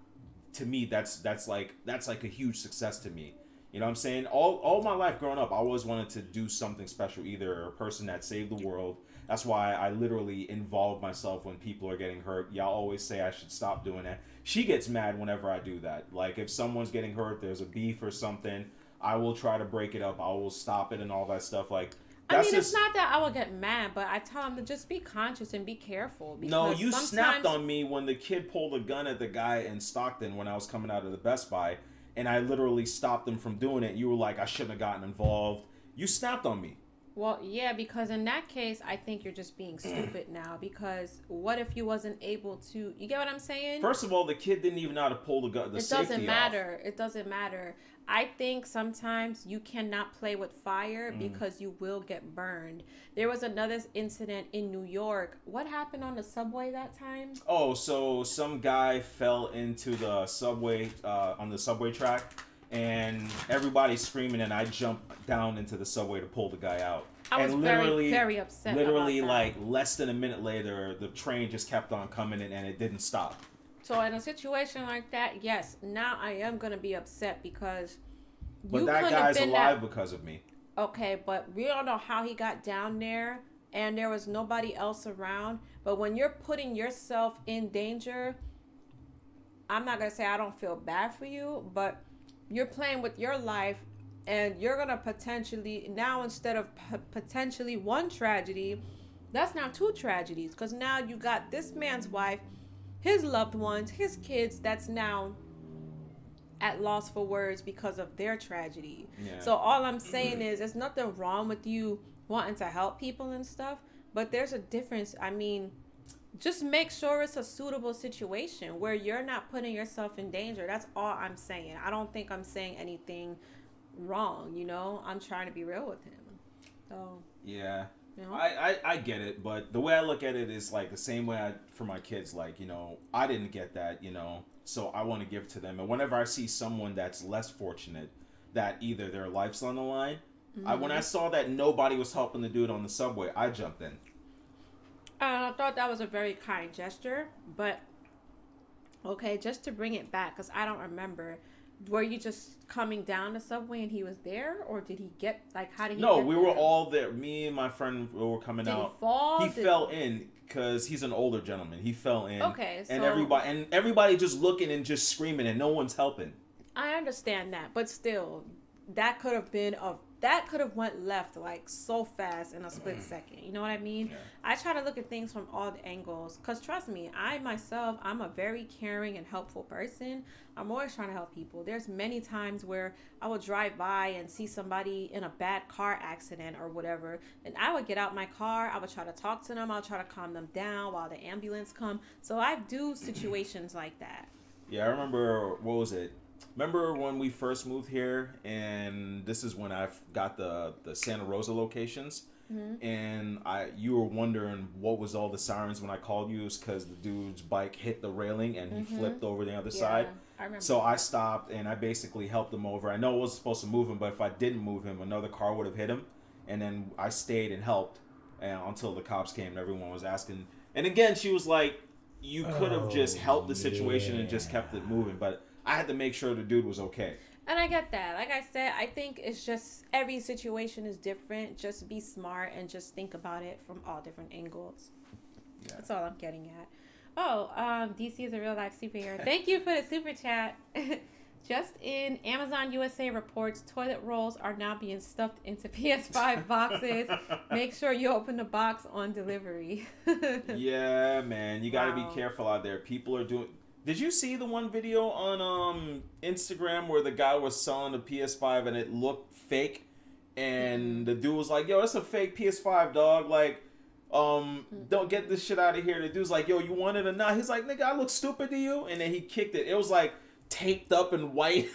to me, that's like a huge success to me. You know what I'm saying? All my life growing up, I always wanted to do something special, either a person that saved the world. That's why I literally involve myself when people are getting hurt. Y'all always say I should stop doing that. She gets mad whenever I do that. Like if someone's getting hurt, there's a beef or something, I will try to break it up. I will stop it and all that stuff. Like, I mean, it's not that I will get mad, but I tell them to just be conscious and be careful. No, you snapped on me when the kid pulled a gun at the guy in Stockton when I was coming out of the Best Buy, and I literally stopped him from doing it. You were like, I shouldn't have gotten involved. You snapped on me. Well, yeah, because in that case, I think you're just being stupid now. Because what if you wasn't able to? You get what I'm saying? First of all, the kid didn't even know how to pull the It safety doesn't off. matter. It doesn't matter. I think sometimes you cannot play with fire because you will get burned. There was another incident in New York. What happened on the subway that time? Oh, so some guy fell into the subway on the subway track, and everybody's screaming, and I jumped down into the subway to pull the guy out. I was and very, very upset. Literally, about that. like less than a minute later, the train just kept on coming in, and it didn't stop. So in a situation like that, yes, now I am gonna be upset because But that guy's alive because of me. Okay, but we don't know how he got down there, and there was nobody else around. But when you're putting yourself in danger, I'm not gonna say I don't feel bad for you, but you're playing with your life, and you're gonna potentially now, instead of potentially one tragedy, that's now two tragedies, because now you got this man's wife, his loved ones, his kids, that's now at loss for words because of their tragedy. Yeah. So all I'm saying is there's nothing wrong with you wanting to help people and stuff, but there's a difference. I mean, just make sure it's a suitable situation where you're not putting yourself in danger. That's all I'm saying. I don't think I'm saying anything wrong, you know? I'm trying to be real with him. So, yeah. you know? I get it, but the way I look at it is like the same way for my kids. Like, you know, I didn't get that, you know, so I want to give to them. And whenever I see someone that's less fortunate, that either their life's on the line, when I saw that nobody was helping the dude on the subway, I jumped in. I thought that was a very kind gesture, but okay, just to bring it back, because I don't remember. Were you just coming down the subway and he was there, or did he get, like, how did he No, get we there? were all there. Me and my friend were coming Did out. he fall? He fell in because he's an older gentleman. He fell in. Okay, so... And everybody just looking and just screaming, and no one's helping. I understand that, but still, that could have went left like so fast in a split second. You know what I mean? Yeah. I try to look at things from all the angles, because trust me, I'm a very caring and helpful person. I'm always trying to help people. There's many times where I would drive by and see somebody in a bad car accident or whatever, and I would get out my car, I would try to talk to them, I'll try to calm them down while the ambulance come. So I do situations like that. Yeah, I remember, what was it? Remember when we first moved here, and this is when I got the Santa Rosa locations, and you were wondering what was all the sirens when I called you. It was because the dude's bike hit the railing and he flipped over the other side. I remember. So I stopped and I basically helped him over. I know I wasn't supposed to move him, but if I didn't move him, another car would have hit him. And then I stayed and helped until the cops came and everyone was asking. And again, she was like, you could have just helped the situation and just kept it moving, but I had to make sure the dude was okay. And I get that. Like I said, I think it's just every situation is different. Just be smart and just think about it from all different angles. Yeah. That's all I'm getting at. Oh, DC is a real life superhero. Thank you for the super chat. Just in, Amazon USA reports toilet rolls are now being stuffed into PS5 boxes. Make sure you open the box on delivery. Yeah, man. You got to be careful out there. People are doing... Did you see the one video on Instagram where the guy was selling a PS5 and it looked fake? And the dude was like, yo, it's a fake PS5, dog. Like, don't get this shit out of here. The dude's like, yo, you want it or not? He's like, nigga, I look stupid to you? And then he kicked it. It was like taped up and white.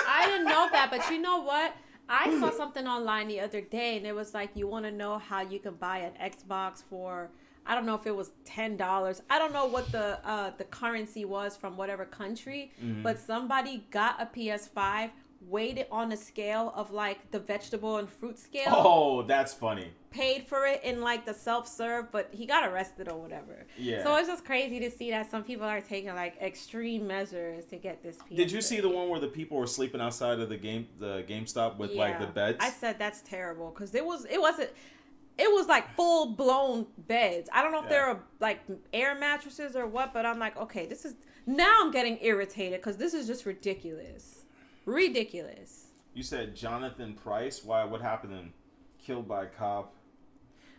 I didn't know that, but you know what? I saw something online the other day, and it was like, you want to know how you can buy an Xbox for... I don't know if it was $10. I don't know what the currency was from whatever country, but somebody got a PS5, weighed it on a scale of like the vegetable and fruit scale. Oh, that's funny. Paid for it in like the self-serve, but he got arrested or whatever. Yeah. So it's just crazy to see that some people are taking like extreme measures to get this PS5. Did you see the one where the people were sleeping outside of the GameStop with like the beds? I said that's terrible because it was like full blown beds. I don't know if they're like air mattresses or what, but I'm like, okay, now I'm getting irritated because this is just ridiculous. Ridiculous. You said Jonathan Price? Why? What happened to him? Killed by a cop.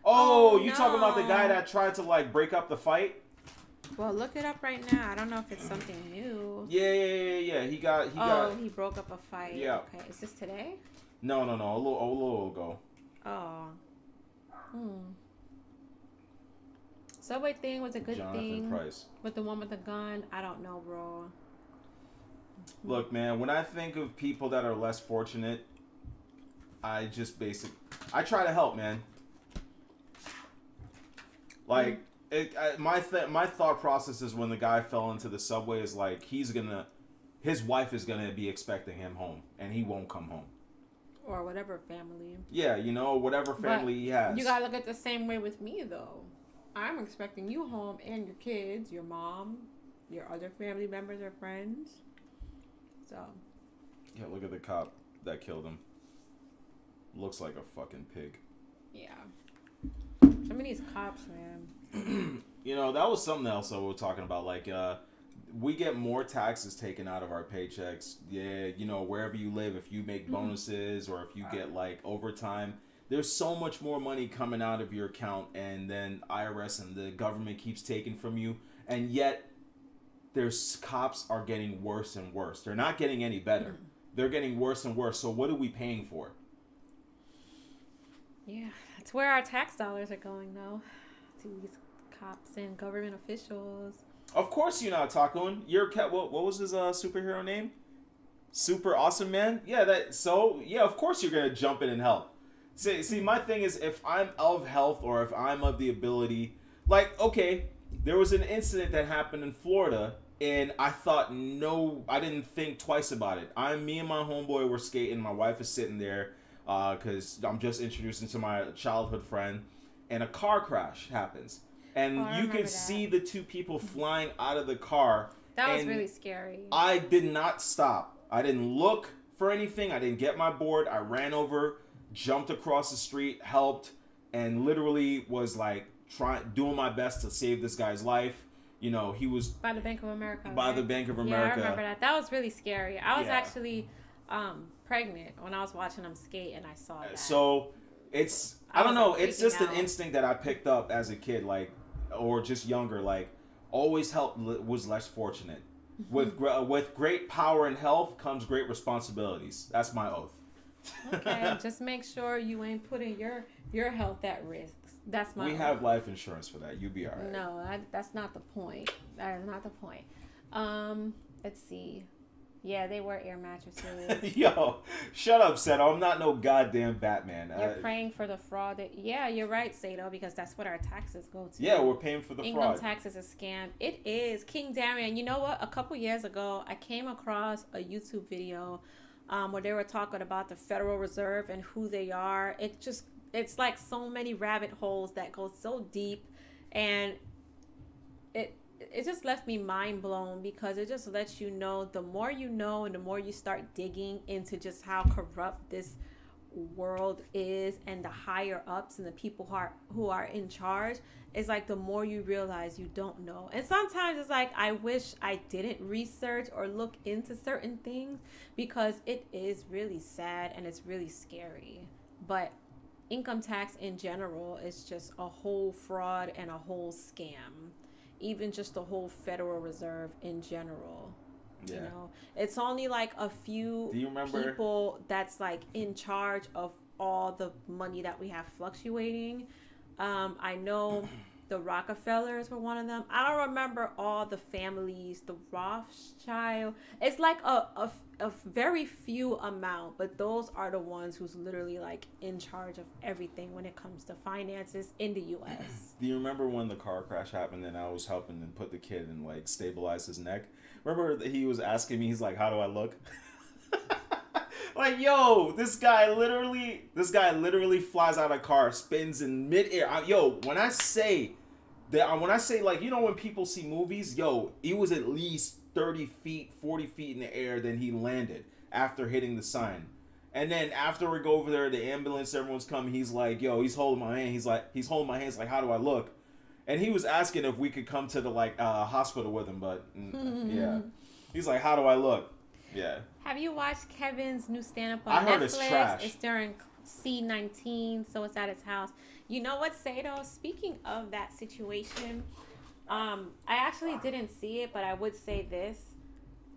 Oh, you talking about the guy that tried to like break up the fight? Well, look it up right now. I don't know if it's something new. Yeah. He broke up a fight. Yeah. Okay, is this today? No. A little ago. Oh. Subway thing was a good Jonathan thing. Price. But the one with the gun, I don't know, bro. Look, man, when I think of people that are less fortunate, I try to help, man. Like, my thought process is when the guy fell into the subway is like, his wife is gonna be expecting him home, and he won't come home. Or whatever family. Yeah, whatever family he has. You gotta look at it the same way with me, though. I'm expecting you home and your kids, your mom, your other family members or friends. So. Yeah, look at the cop that killed him. Looks like a fucking pig. Yeah. Some of these cops, man. That was something else that we were talking about. Like, we get more taxes taken out of our paychecks. Yeah, wherever you live, if you make bonuses or if you get, like, overtime, there's so much more money coming out of your account, and then IRS and the government keeps taking from you, and yet cops are getting worse and worse. They're not getting any better. They're getting worse and worse. So what are we paying for? Yeah, that's where our tax dollars are going, though. To these cops and government officials. Of course you're not talking. What was his superhero name? Super Awesome Man? Yeah, of course you're going to jump in and help. See, my thing is, if I'm of health or if I'm of the ability, like, okay, there was an incident that happened in Florida, and I didn't think twice about it. Me and my homeboy were skating. My wife is sitting there because I'm just introducing to my childhood friend, and a car crash happens. And you can see the two people flying out of the car. That was really scary. I did not stop. I didn't look for anything. I didn't get my board. I ran over, jumped across the street, helped, and literally was like doing my best to save this guy's life. He was by the Bank of America. By the Bank of America. Yeah, I remember that. That was really scary. I was actually pregnant when I was watching him skate, and I saw that. So I don't know. It's just out. An instinct that I picked up as a kid, like, or just younger. Like, always help was less fortunate. With great power and health comes great responsibilities. That's my oath. Okay, just make sure you ain't putting your health at risk. That's my. We have life insurance for that. You'll be all right. No, that's not the point. That is not the point. Let's see. Yeah, they were air mattresses. Yo, shut up, Seto. I'm not no goddamn Batman. You're praying for the fraud. Yeah, you're right, Sato, because that's what our taxes go to. Yeah, we're paying for the Income fraud. Income tax is a scam. It is. King Darian, you know what? A couple years ago, I came across a YouTube video where they were talking about the Federal Reserve and who they are. It's like so many rabbit holes that go so deep, and it just left me mind blown, because it just lets you know, the more you know and the more you start digging into just how corrupt this world is, and the higher ups and the people who are in charge, it's like the more you realize you don't know. And sometimes it's like, I wish I didn't research or look into certain things, because it is really sad and it's really scary. But income tax in general is just a whole fraud and a whole scam. Even just the whole Federal Reserve in general. Yeah. It's only like a few people that's like in charge of all the money that we have fluctuating. I know the Rockefellers were one of them. I don't remember all the families, the Rothschild. It's like a very few amount, but those are the ones who's literally like in charge of everything when it comes to finances in the U.S. Do you remember when the car crash happened and I was helping him put the kid and like stabilize his neck? Remember he was asking me, he's like, how do I look? Like, yo, this guy literally flies out of a car, spins in midair. When I say, like, when people see movies, he was at least 30 feet, 40 feet in the air, then he landed after hitting the sign. And then after we go over there, the ambulance, everyone's coming, he's like, he's holding my hand. He's holding my hands like, how do I look? And he was asking if we could come to the, hospital with him, but, yeah. He's like, how do I look? Yeah. Have you watched Kevin's new stand-up on I Netflix? heard it's trash. It's during C-19, so it's at his house. You know what, Sato? Speaking of that situation, I actually didn't see it, but I would say this.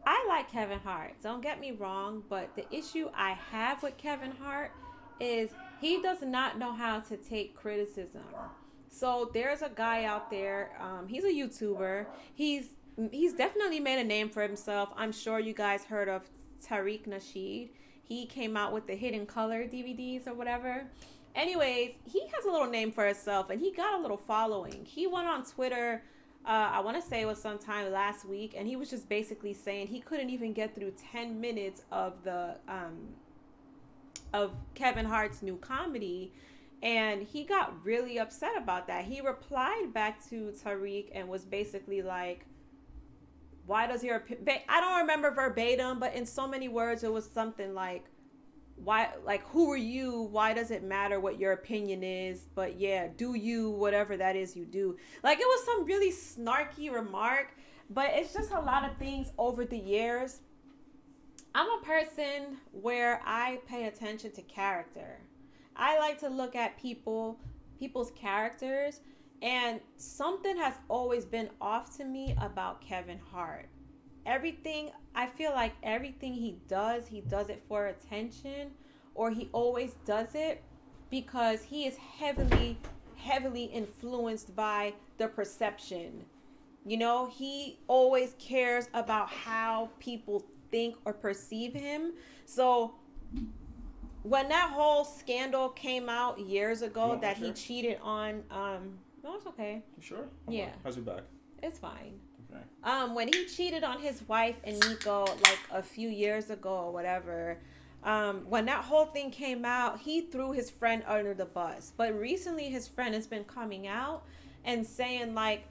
I like Kevin Hart. Don't get me wrong, but the issue I have with Kevin Hart is he does not know how to take criticism. So there's a guy out there. He's a YouTuber. He's definitely made a name for himself. I'm sure you guys heard of Tariq Nasheed. He came out with the Hidden Color DVDs or whatever. Anyways, he has a little name for himself, and he got a little following. He went on Twitter, I want to say it was sometime last week, and he was just basically saying he couldn't even get through 10 minutes of the of Kevin Hart's new comedy, and he got really upset about that. He replied back to Tariq and was basically like, why does your I don't remember verbatim, but in so many words it was something like, why, like, who are you? Why does it matter what your opinion is? But yeah, do you, whatever that is you do. Like, it was some really snarky remark, but it's just a lot of things over the years. I'm a person where I pay attention to character. I like to look at people's characters, and something has always been off to me about Kevin Hart. I feel like everything he does it for attention, or he always does it because he is heavily influenced by the perception. You know, he always cares about how people think or perceive him. So when that whole scandal came out years ago that he cheated on, no, it's okay. You sure? Yeah. How's your back? It's fine. Okay. When he cheated on his wife and Nico, like a few years ago or whatever, when that whole thing came out, he threw his friend under the bus. But recently his friend has been coming out and saying, like,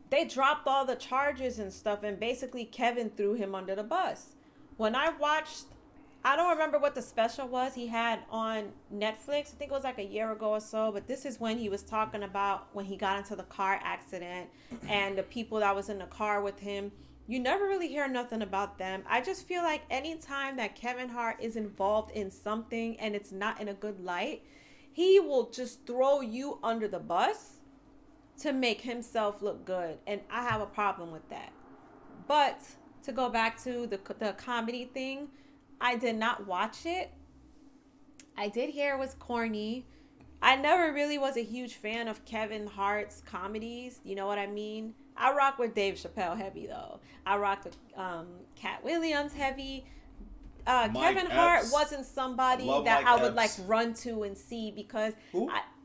they dropped all the charges and stuff, and basically Kevin threw him under the bus. When I watched, I don't remember what the special was he had on Netflix. I think it was like a year ago or so. But this is when he was talking about when he got into the car accident and the people that was in the car with him. You never really hear nothing about them. I just feel like anytime that Kevin Hart is involved in something and it's not in a good light, he will just throw you under the bus to make himself look good. And I have a problem with that. But to go back to the comedy thing, I did not watch it. I did hear it was corny. I never really was a huge fan of Kevin Hart's comedies. You know what I mean? I rock with Dave Chappelle heavy, though. I rock with Cat Williams heavy. Kevin Hart wasn't somebody that I would like run to and see because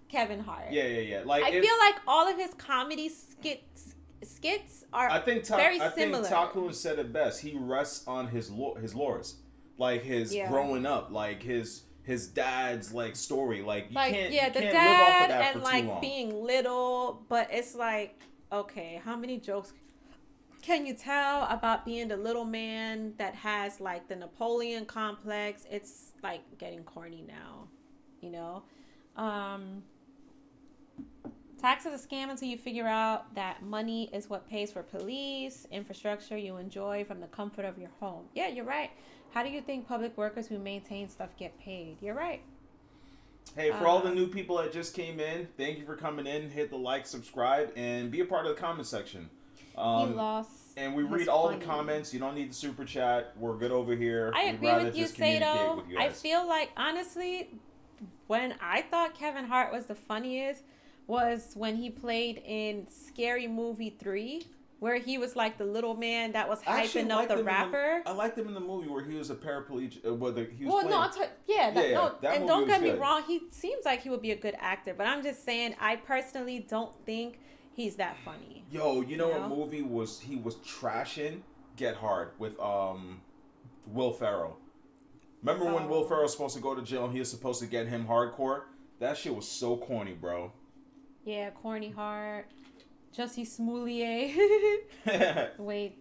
Kevin Hart. Yeah. Like, I feel like all of his comedy skits are very similar. I think Taku said it best. He rests on his lores. Like his growing up, like his dad's like story, like you can't live off of that and for like too long. Being little, but it's like, okay, how many jokes can you tell about being the little man that has like the Napoleon complex? It's like getting corny now, you know. Tax is a scam until you figure out that money is what pays for police, infrastructure you enjoy from the comfort of your home. Yeah, you're right. How do you think public workers who maintain stuff get paid? You're right. Hey, for all the new people that just came in, thank you for coming in. Hit the like, subscribe, and be a part of the comment section. He lost. And we read all the comments. You don't need the super chat. We're good over here. I agree with you, Sato. I feel like, honestly, when I thought Kevin Hart was the funniest was when he played in Scary Movie 3. Where he was like the little man that was hyping up the rapper. I liked him in the movie where he was a paraplegic. And don't get me wrong, he seems like he would be a good actor. But I'm just saying, I personally don't think he's that funny. Yo, you know what movie he was trashing? Get Hard with Will Ferrell. Remember when Will Ferrell was supposed to go to jail and he was supposed to get him hardcore? That shit was so corny, bro. Yeah, corny hard. Jussie Smollett. Wait,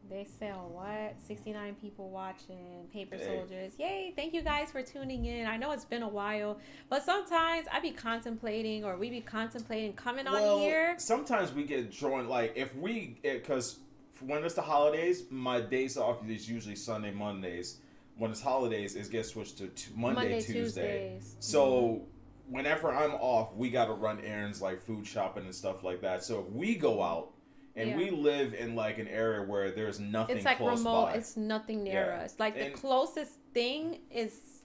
they sell what? 69 people watching. Paper Soldiers. Yay! Thank you guys for tuning in. I know it's been a while, but sometimes we be contemplating coming on here. Sometimes we get drawn, like because when it's the holidays, my days off is usually Sunday, Mondays. When it's holidays, it gets switched to Monday, Tuesday. Tuesdays. So. Whenever I'm off, we got to run errands like food shopping and stuff like that. So if we go out and we live in like an area where there's nothing close by. It's remote. It's nothing near us. Like the closest thing is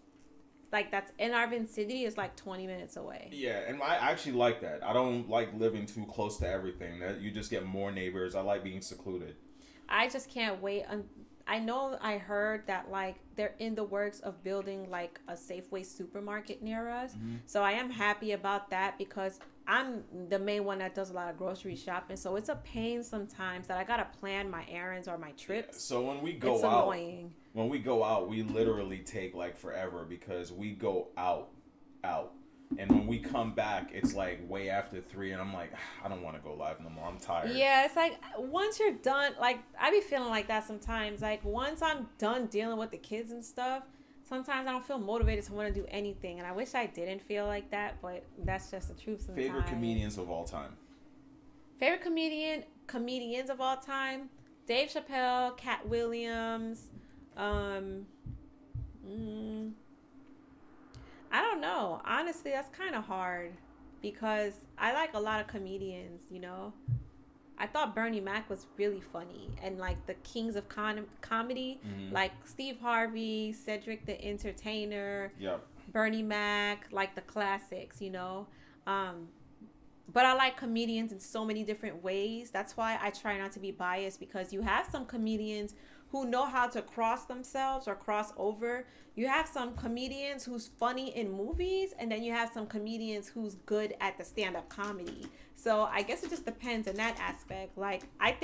like that's in our vicinity is like 20 minutes away. Yeah, and I actually like that. I don't like living too close to everything. That you just get more neighbors. I like being secluded. I just can't wait. I know I heard that like they're in the works of building like a Safeway supermarket near us. Mm-hmm. So I am happy about that because I'm the main one that does a lot of grocery shopping. So it's a pain sometimes that I gotta plan my errands or my trips. So when we go It's out, annoying. when we go out, we literally take like forever because we go out. And when we come back, it's like way after 3, and I'm like, I don't want to go live no more. I'm tired. Yeah, it's like once you're done, like I be feeling like that sometimes. Like once I'm done dealing with the kids and stuff, sometimes I don't feel motivated to want to do anything, and I wish I didn't feel like that, but that's just the truth sometimes. Favorite comedians of all time? Favorite comedians of all time? Dave Chappelle, Cat Williams. I don't know. Honestly, that's kind of hard because I like a lot of comedians, you know. I thought Bernie Mac was really funny, and like the kings of comedy, like Steve Harvey, Cedric the Entertainer, Bernie Mac, like the classics, you know. But I like comedians in so many different ways. That's why I try not to be biased, because you have some comedians who know how to cross themselves or cross over. You have some comedians who's funny in movies, and then you have some comedians who's good at the stand-up comedy. So I guess it just depends in that aspect. Like I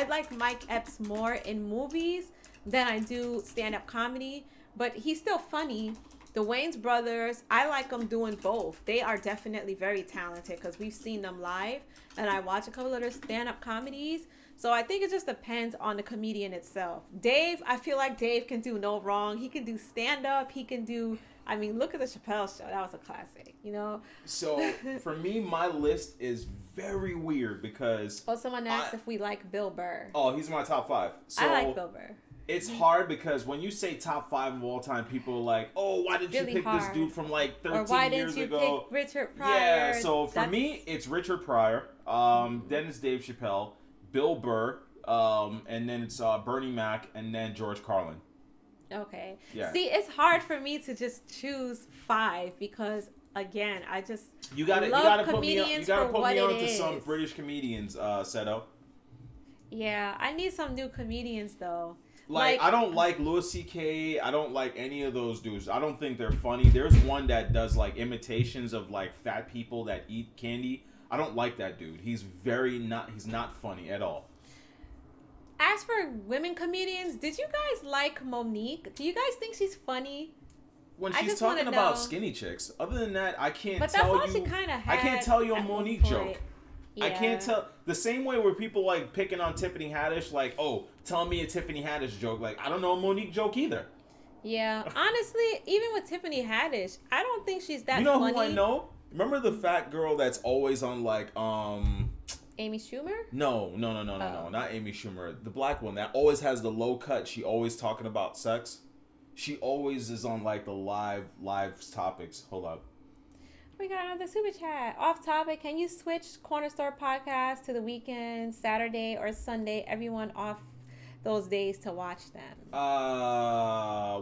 like Mike Epps more in movies than I do stand-up comedy, but he's still funny. The Wayans brothers, I like them doing both. They are definitely very talented because we've seen them live, and I watch a couple of their stand-up comedies. So I think it just depends on the comedian itself. Dave, I feel like Dave can do no wrong. He can do stand-up. He can do, I mean, look at the Chappelle show. That was a classic, you know? So for me, my list is very weird because... Oh, someone asked if we like Bill Burr. Oh, he's my top 5. So I like Bill Burr. It's hard because when you say top 5 of all time, people are like, oh, why did really you pick hard. this dude from like 13 or why years didn't you ago? pick Richard Pryor? Yeah, so for me, it's Richard Pryor, then it's Dave Chappelle, Bill Burr, and then it's Bernie Mac, and then George Carlin. Okay. Yeah. See, it's hard for me to just choose 5 because, again, I just You gotta put me on to some British comedians, Seto. Yeah, I need some new comedians though. Like I don't like Louis C.K. I don't like any of those dudes. I don't think they're funny. There's one that does like imitations of like fat people that eat candy. I don't like that dude. He's not funny at all. As for women comedians, did you guys like Monique? Do you guys think she's funny? When she's talking about skinny chicks. Other than that, I can't but tell you. But that's all she kind of had. I can't tell you a Monique joke. Yeah. I can't tell. The same way where people like picking on Tiffany Haddish, like, oh, tell me a Tiffany Haddish joke. Like, I don't know a Monique joke either. Yeah, honestly, even with Tiffany Haddish, I don't think she's that funny. You know who I know? Remember the fat girl that's always on like Amy Schumer? No, not Amy Schumer. The black one that always has the low cut. She always talking about sex. She always is on like the live topics. Hold up. We got another super chat. Off topic, can you switch Corner Store podcast to the weekend, Saturday or Sunday? Everyone off those days to watch them.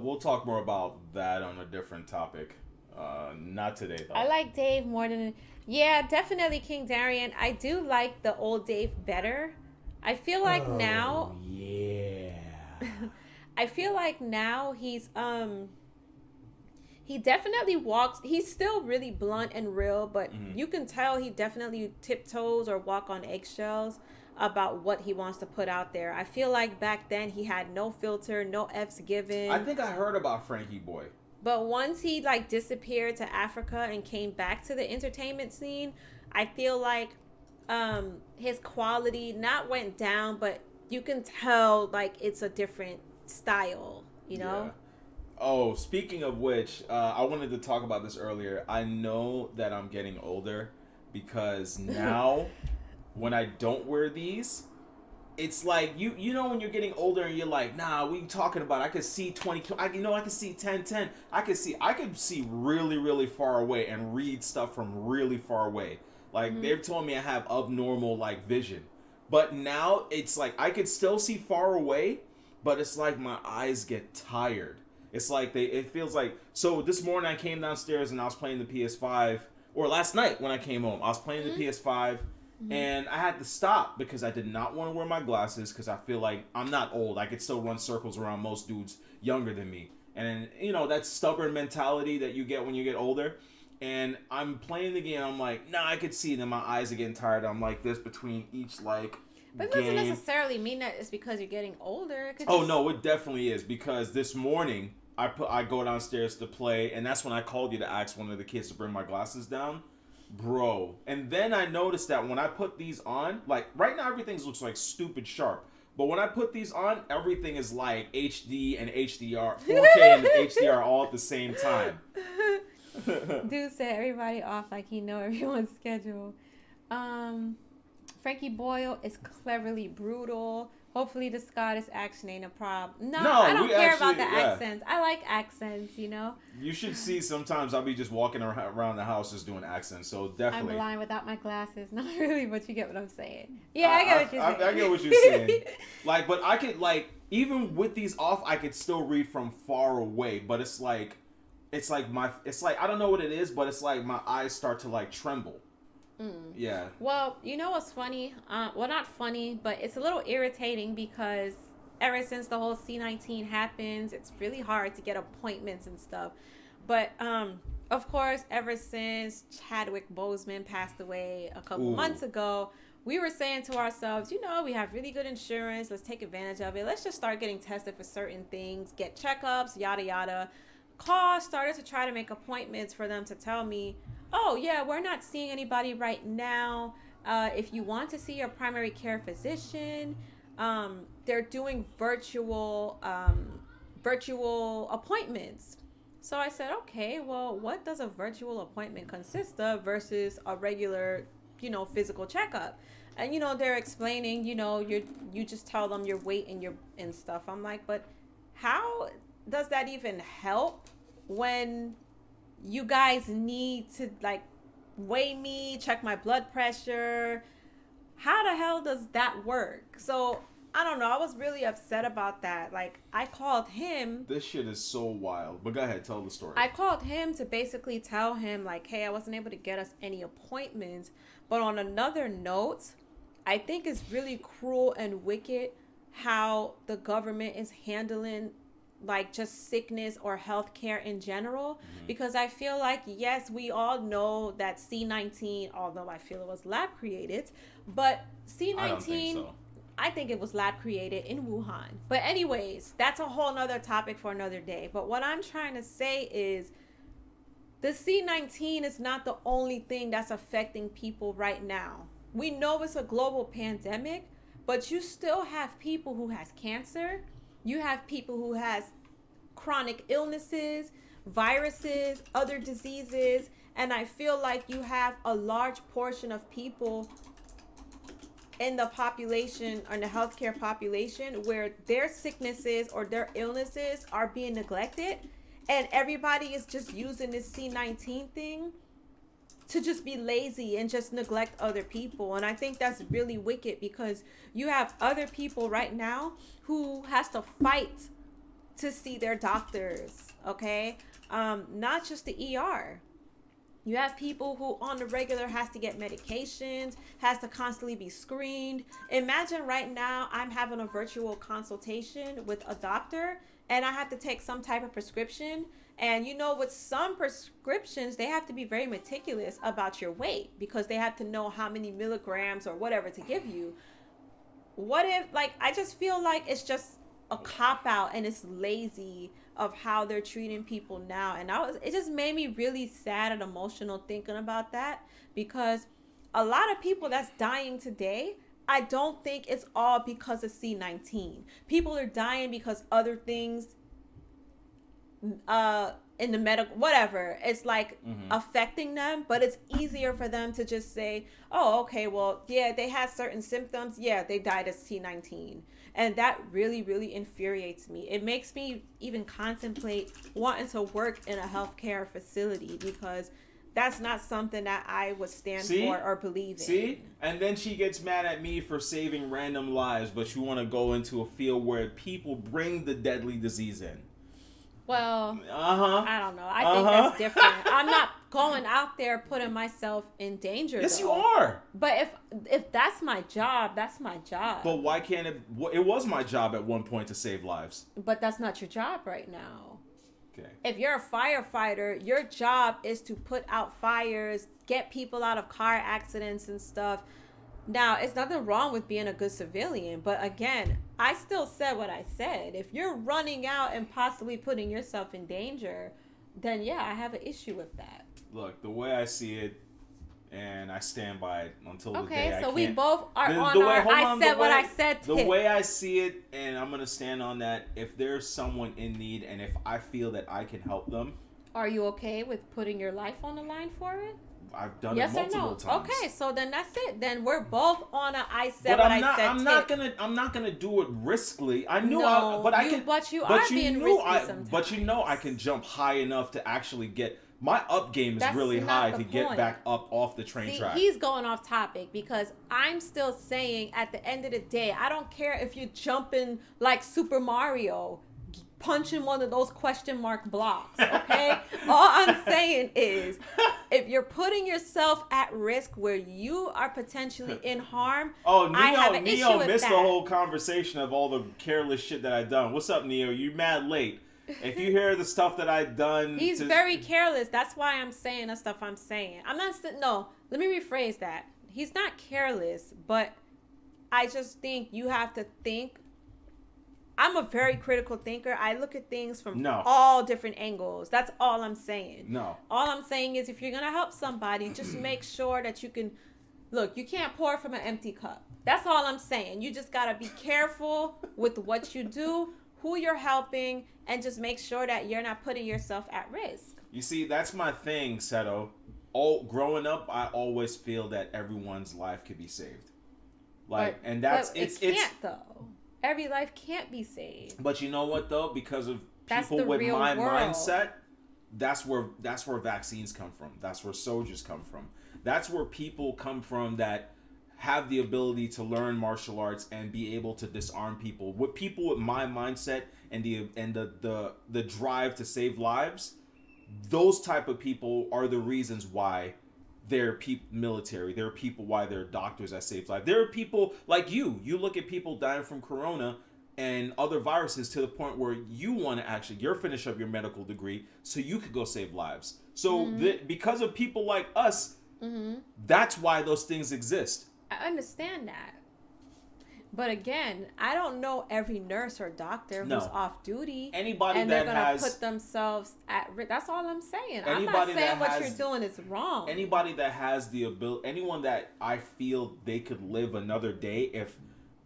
We'll talk more about that on a different topic. Not today though. I like Dave more than... Yeah, definitely King Darian. I do like the old Dave better. I feel like now... Yeah. I feel like now he's... He definitely walks... He's still really blunt and real, but you can tell he definitely tiptoes or walk on eggshells about what he wants to put out there. I feel like back then he had no filter, no F's given. I think I heard about Frankie Boy. But once he like disappeared to Africa and came back to the entertainment scene, I feel like his quality not went down, but you can tell like it's a different style, you know? Yeah. Oh, speaking of which, I wanted to talk about this earlier. I know that I'm getting older because now when I don't wear these, it's like, you know when you're getting older and you're like, nah, what are you talking about? I could see 20, I could see 10. I could see really, really far away and read stuff from really far away. Like, they've told me I have abnormal, like, vision. But now it's like, I could still see far away, but it's like my eyes get tired. It's like it feels like, so this morning I came downstairs and I was playing the PS5, or last night when I came home, I was playing the PS5 and I had to stop because I did not want to wear my glasses because I feel like I'm not old. I could still run circles around most dudes younger than me. And, you know, that stubborn mentality that you get when you get older. And I'm playing the game. I'm like, nah, I could see that my eyes are getting tired. I'm like this between each, like, But it game. doesn't necessarily mean that it's because you're getting older. It could Oh, just... no, it definitely is. Because this morning, I go downstairs to play. And that's when I called you to ask one of the kids to bring my glasses down. Bro. And then I noticed that when I put these on, like, right now everything looks like stupid sharp. But when I put these on, everything is like HD and HDR, 4K and HDR all at the same time. Dude set everybody off like he know everyone's schedule. Frankie Boyle is cleverly brutal. Hopefully the Scottish accent ain't a problem. No, I don't care about the accents. I like accents, you know. You should see sometimes I'll be just walking around the house just doing accents. So definitely. I'm blind without my glasses. Not really, but you get what I'm saying. Yeah, I get what you're saying. I get what you're saying. Like, but I could, like, even with these off, I could still read from far away. But it's like I don't know what it is, but it's like my eyes start to like tremble. Yeah. Well, you know what's funny? Well, not funny, but it's a little irritating because ever since the whole C-19 happens, it's really hard to get appointments and stuff. But of course, ever since Chadwick Boseman passed away a couple months ago, we were saying to ourselves, you know, we have really good insurance. Let's take advantage of it. Let's just start getting tested for certain things, get checkups, yada, yada. Started to try to make appointments for them to tell me, oh, yeah, we're not seeing anybody right now. If you want to see your primary care physician, they're doing virtual appointments. So I said, okay, well, what does a virtual appointment consist of versus a regular, you know, physical checkup? And, you know, they're explaining, you know, you just tell them your weight and stuff. I'm like, but how does that even help when you guys need to like weigh me, check my blood pressure? How the hell does that work? So I don't know. I was really upset about that. Like, I called him. This shit is so wild. But go ahead, tell the story. I called him to basically tell him, like, hey, I wasn't able to get us any appointments. But on another note, I think it's really cruel and wicked how the government is handling like just sickness or healthcare in general, because I feel like, yes, we all know that C-19, although I feel it was lab created, but C-19, I don't think so. I think it was lab created in Wuhan. But anyways, that's a whole nother topic for another day. But what I'm trying to say is the C-19 is not the only thing that's affecting people right now. We know it's a global pandemic, but you still have people who has cancer. You have people who has chronic illnesses, viruses, other diseases, and I feel like you have a large portion of people in the population, or in the healthcare population, where their sicknesses or their illnesses are being neglected, and everybody is just using this C-19 thing to just be lazy and just neglect other people. And I think that's really wicked, because you have other people right now who has to fight to see their doctors, okay? Not just the ER. You have people who on the regular has to get medications, has to constantly be screened. Imagine right now I'm having a virtual consultation with a doctor and I have to take some type of prescription. And you know, with some prescriptions, they have to be very meticulous about your weight, because they have to know how many milligrams or whatever to give you. What if, like, I just feel like it's just a cop-out and it's lazy of how they're treating people now. And it just made me really sad and emotional thinking about that, because a lot of people that's dying today, I don't think it's all because of C-19. People are dying because other things in the medical, whatever, it's like affecting them, but it's easier for them to just say, oh, okay, well, yeah, they had certain symptoms, yeah, they died of C-19. And that really, really infuriates me. It makes me even contemplate wanting to work in a healthcare facility, because that's not something that I would stand for or believe in. See? And then she gets mad at me for saving random lives, but you want to go into a field where people bring the deadly disease in. Well, Uh-huh. I don't know. I think that's different. I'm not going out there putting myself in danger. Yes, though. you are. But if that's my job, that's my job. But why can't it? It was my job at one point to save lives. But that's not your job right now. Okay. If you're a firefighter, your job is to put out fires, get people out of car accidents and stuff. Now, it's nothing wrong with being a good civilian, but again, I still said what I said. If you're running out and possibly putting yourself in danger, then yeah, I have an issue with that. Look, the way I see it, and I stand by it until the day Okay, I so can't. we both are The on way- our hold I on, said the what way- I said The tip. way I see it, and I'm gonna stand on that. If there's someone in need, and if I feel that I can help them, Are you okay with putting your life on the line for it? I've done Yes it or multiple no? times. Okay, so then that's it. Then we're both on a I said But what I'm not. I said I'm tip. not gonna do it riskly. I knew. No, but I you- can. but you are being knew risky sometimes. But you know, I can jump high enough to actually get my up game is That's really not high the to get point. back up off the train See, track. he's going off topic because I'm still saying at the end of the day, I don't care if you're jumping like Super Mario, punching one of those question mark blocks, okay? All I'm saying is if you're putting yourself at risk where you are potentially in harm, Oh, I have an issue Neo with missed that. the whole conversation of all the careless shit that I've done. What's up, Neo? You mad late. If you hear the stuff that I've done... He's very careless. That's why I'm saying the stuff I'm saying. I'm not... No, let me rephrase that. He's not careless, but I just think you have to think. I'm a very critical thinker. I look at things from all different angles. That's all I'm saying. No. All I'm saying is if you're going to help somebody, just make sure that you can... Look, you can't pour from an empty cup. That's all I'm saying. You just got to be careful with what you do, who you're helping, and just make sure that you're not putting yourself at risk. You see, that's my thing, Seto. Growing up, I always feel that everyone's life could be saved. Like, But- and that's but it can't though. Every life can't be saved. But you know what though? Because of That's people the with real my world. mindset, that's where vaccines come from. That's where soldiers come from. That's where people come from that have the ability to learn martial arts and be able to disarm people. With people with my mindset and the drive to save lives, those type of people are the reasons why they're military. There are people why they're doctors that save lives. There are people like you. You look at people dying from corona and other viruses to the point where you want to you're finish up your medical degree so you could go save lives. So because of people like us, that's why those things exist. I understand that. But again, I don't know every nurse or doctor who's off duty. Anybody and that they're gonna has put themselves at risk. That's all I'm saying. I'm not Anybody saying that what has- you're doing is wrong. anybody that has the ability, anyone that I feel they could live another day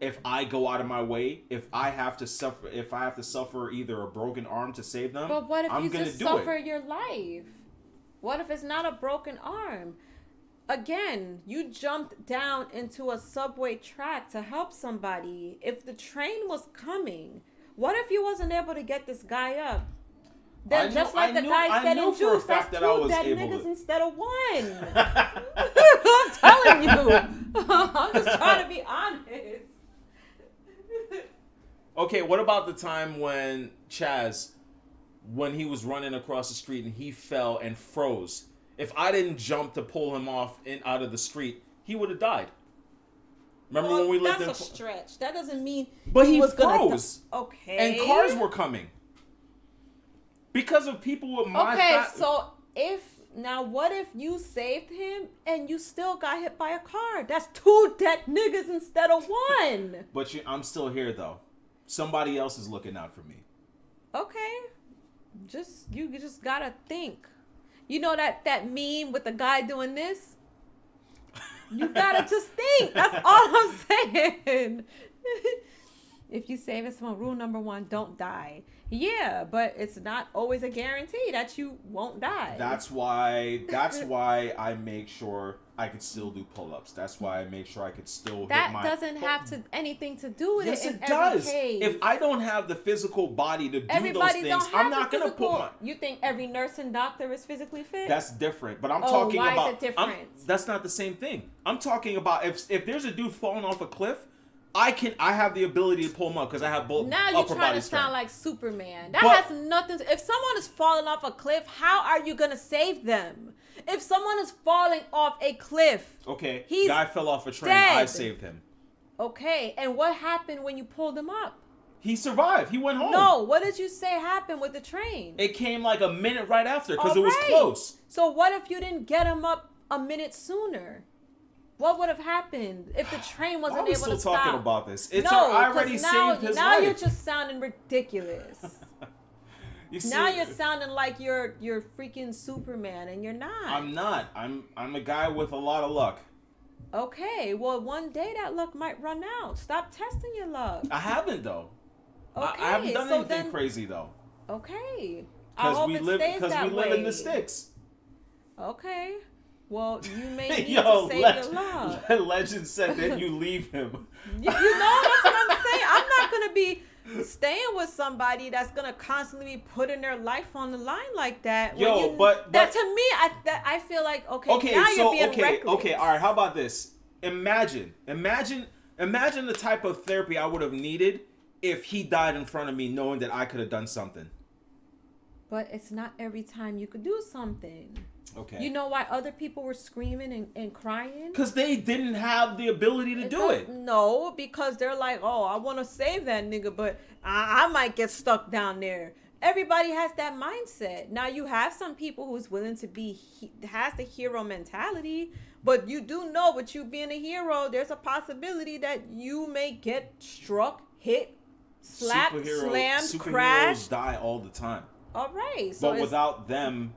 if I go out of my way, if I have to suffer either a broken arm to save them, But what if I'm you gonna just do suffer it. your life? What if it's not a broken arm? Again, you jumped down into a subway track to help somebody. If the train was coming, what if you wasn't able to get this guy up? Then just like the guy said in Juice, that's two dead niggas instead of one. I'm telling you. I'm just trying to be honest. Okay, what about the time when Chaz, when he was running across the street and he fell and froze? If I didn't jump to pull him off out of the street, he would have died. Remember when we lived in... That's a stretch. That doesn't mean But he was gonna froze. Okay. And cars were coming. Because of people with my... So what if you saved him and you still got hit by a car? That's two dead niggas instead of one. But I'm still here, though. Somebody else is looking out for me. Okay. You just gotta think. You know that meme with the guy doing this? You gotta just think. That's all I'm saying. If you save someone, rule number 1, don't die. Yeah, but it's not always a guarantee that you won't die. That's why I make sure I could still do pull-ups. That's why I make sure I could still hit my... That doesn't have anything to do with yes, it in it every does. case. If I don't have the physical body to do Everybody those don't things, have I'm not the going to put my... You think every nurse and doctor is physically fit? That's different. But I'm talking why about... is it different? That's not the same thing. I'm talking about if there's a dude falling off a cliff, I have the ability to pull them up because I have both now you're upper trying body to strength. sound like Superman. That has nothing to, if someone is falling off a cliff, how are you gonna save them? If someone is falling off a cliff, Okay, he's guy fell off a train. dead. I saved him. Okay, and what happened when you pulled him up? He survived. He went home. No, what did you say happened with the train? It came like a minute right after because it was Alright. close. So what if you didn't get him up a minute sooner? What would have happened if the train wasn't Why are we able to still stop? talking about this? It's No, I already 'cause now, saved his now life. you're just sounding ridiculous. You see, Now you're sounding like you're freaking Superman, and you're not. I'm not. I'm a guy with a lot of luck. Okay, well, one day that luck might run out. Stop testing your luck. I haven't though. Okay, I haven't done so anything then, crazy though. Okay. I Because hope we it live. stays Because that we live in the way. sticks. Okay. Well, you may need Yo, to save your luck. Legend said that you leave him. You know, that's what I'm saying. I'm not going to be staying with somebody that's going to constantly be putting their life on the line like that. Yo, that to me, I feel like, okay, now you're being reckless. Okay, all right, how about this? Imagine the type of therapy I would have needed if he died in front of me knowing that I could have done something. But it's not every time you could do something. Okay. You know why other people were screaming and crying? Because they didn't have the ability to do it. No, because they're like, oh, I want to save that nigga, but I might get stuck down there. Everybody has that mindset. Now you have some people who's willing to has the hero mentality, but you do know with you being a hero, there's a possibility that you may get struck, hit, slapped, slammed, crashed. Superheroes die all the time. All right. So but without them,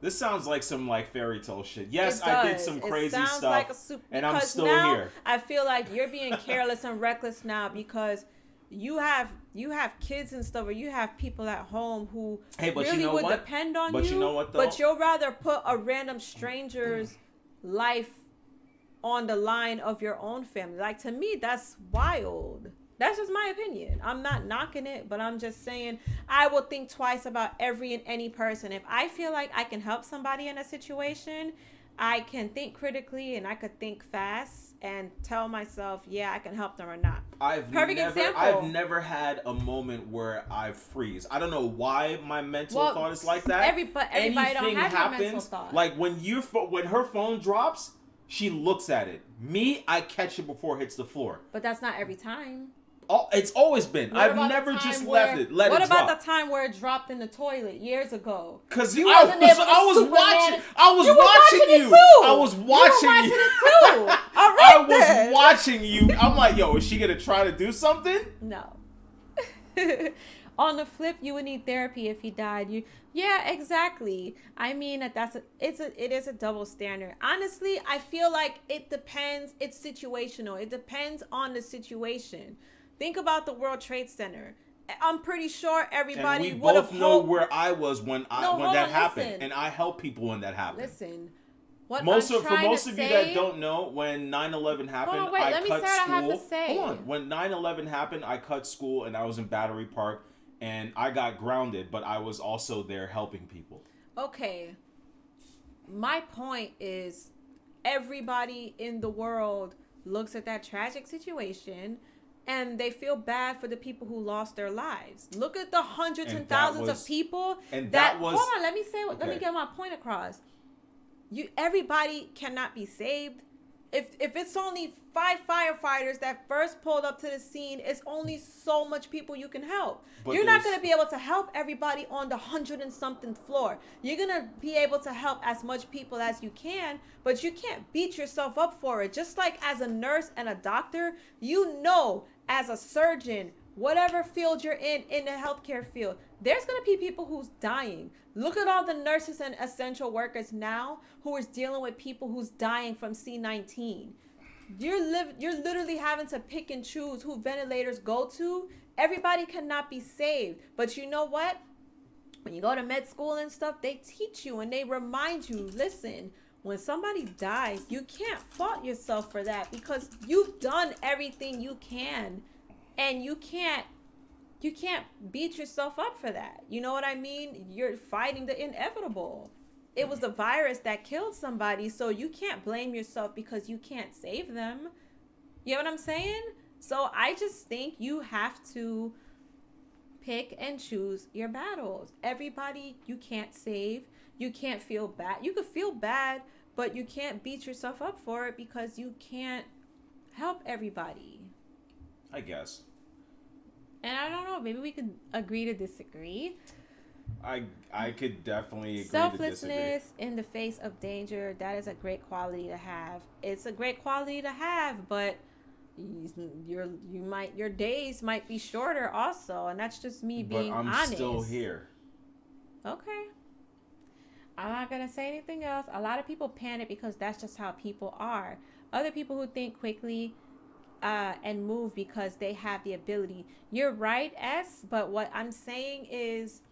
this sounds like some like fairy tale shit. Yes, it I does. did some crazy sounds stuff, like and I'm still now, here. I feel like you're being careless and reckless now because you have kids and stuff, or you have people at home who really would depend on you. But you know what, though? But you'll rather put a random stranger's life on the line of your own family. Like, to me, that's wild. That's just my opinion. I'm not knocking it, but I'm just saying I will think twice about every and any person. If I feel like I can help somebody in a situation, I can think critically and I could think fast and tell myself, yeah, I can help them or not. I've never had a moment where I freeze. I don't know why my mental thought is like that. Everybody don't have that mental thought. Like when her phone drops, she looks at it. Me, I catch it before it hits the floor. But that's not every time. Oh, it's always been. I've never just let it drop. What about the time where it dropped in the toilet years ago? Because I was watching you. I was watching you. You were watching it too. All right, I was watching you. I'm like, yo, is she gonna try to do something? No. On the flip, you would need therapy if he died. Yeah, exactly. I mean, it is a double standard. Honestly, I feel like it depends. It's situational. It depends on the situation. Think about the World Trade Center. I'm pretty sure everybody would have. We both know where I was when that happened, and I help people when that happened. Listen, for most of you that don't know, when 9/11 happened, I cut school. Hold on, when 9/11 happened, I cut school, and I was in Battery Park, and I got grounded, but I was also there helping people. Okay, my point is, everybody in the world looks at that tragic situation and they feel bad for the people who lost their lives. Look at the hundreds and thousands of people hold on, let me get my point across. Everybody cannot be saved. If it's only 5 firefighters that first pulled up to the scene, it's only so much people you can help. But you're not going to be able to help everybody on the 100 and something floor. You're going to be able to help as much people as you can, but you can't beat yourself up for it. Just like as a nurse and a doctor, as a surgeon, whatever field you're in the healthcare field, there's going to be people who's dying. Look at all the nurses and essential workers now who is dealing with people who's dying from C-19. You're literally having to pick and choose who ventilators go to. Everybody cannot be saved. But you know what? When you go to med school and stuff, they teach you and they remind you, listen, when somebody dies, you can't fault yourself for that because you've done everything you can, and you can't beat yourself up for that. You know what I mean? You're fighting the inevitable. It was the virus that killed somebody, so you can't blame yourself because you can't save them. You know what I'm saying? So I just think you have to pick and choose your battles. Everybody you can't save. You can't feel bad. You could feel bad, but you can't beat yourself up for it because you can't help everybody. I guess. And I don't know, maybe we could agree to disagree. I could definitely agree to disagree. Selflessness in the face of danger, that is a great quality to have. It's a great quality to have, but your days might be shorter also, and that's just me being honest. But I'm still here. Okay. I'm not going to say anything else. A lot of people panic because that's just how people are. Other people who think quickly and move because they have the ability. You're right, S, but what I'm saying is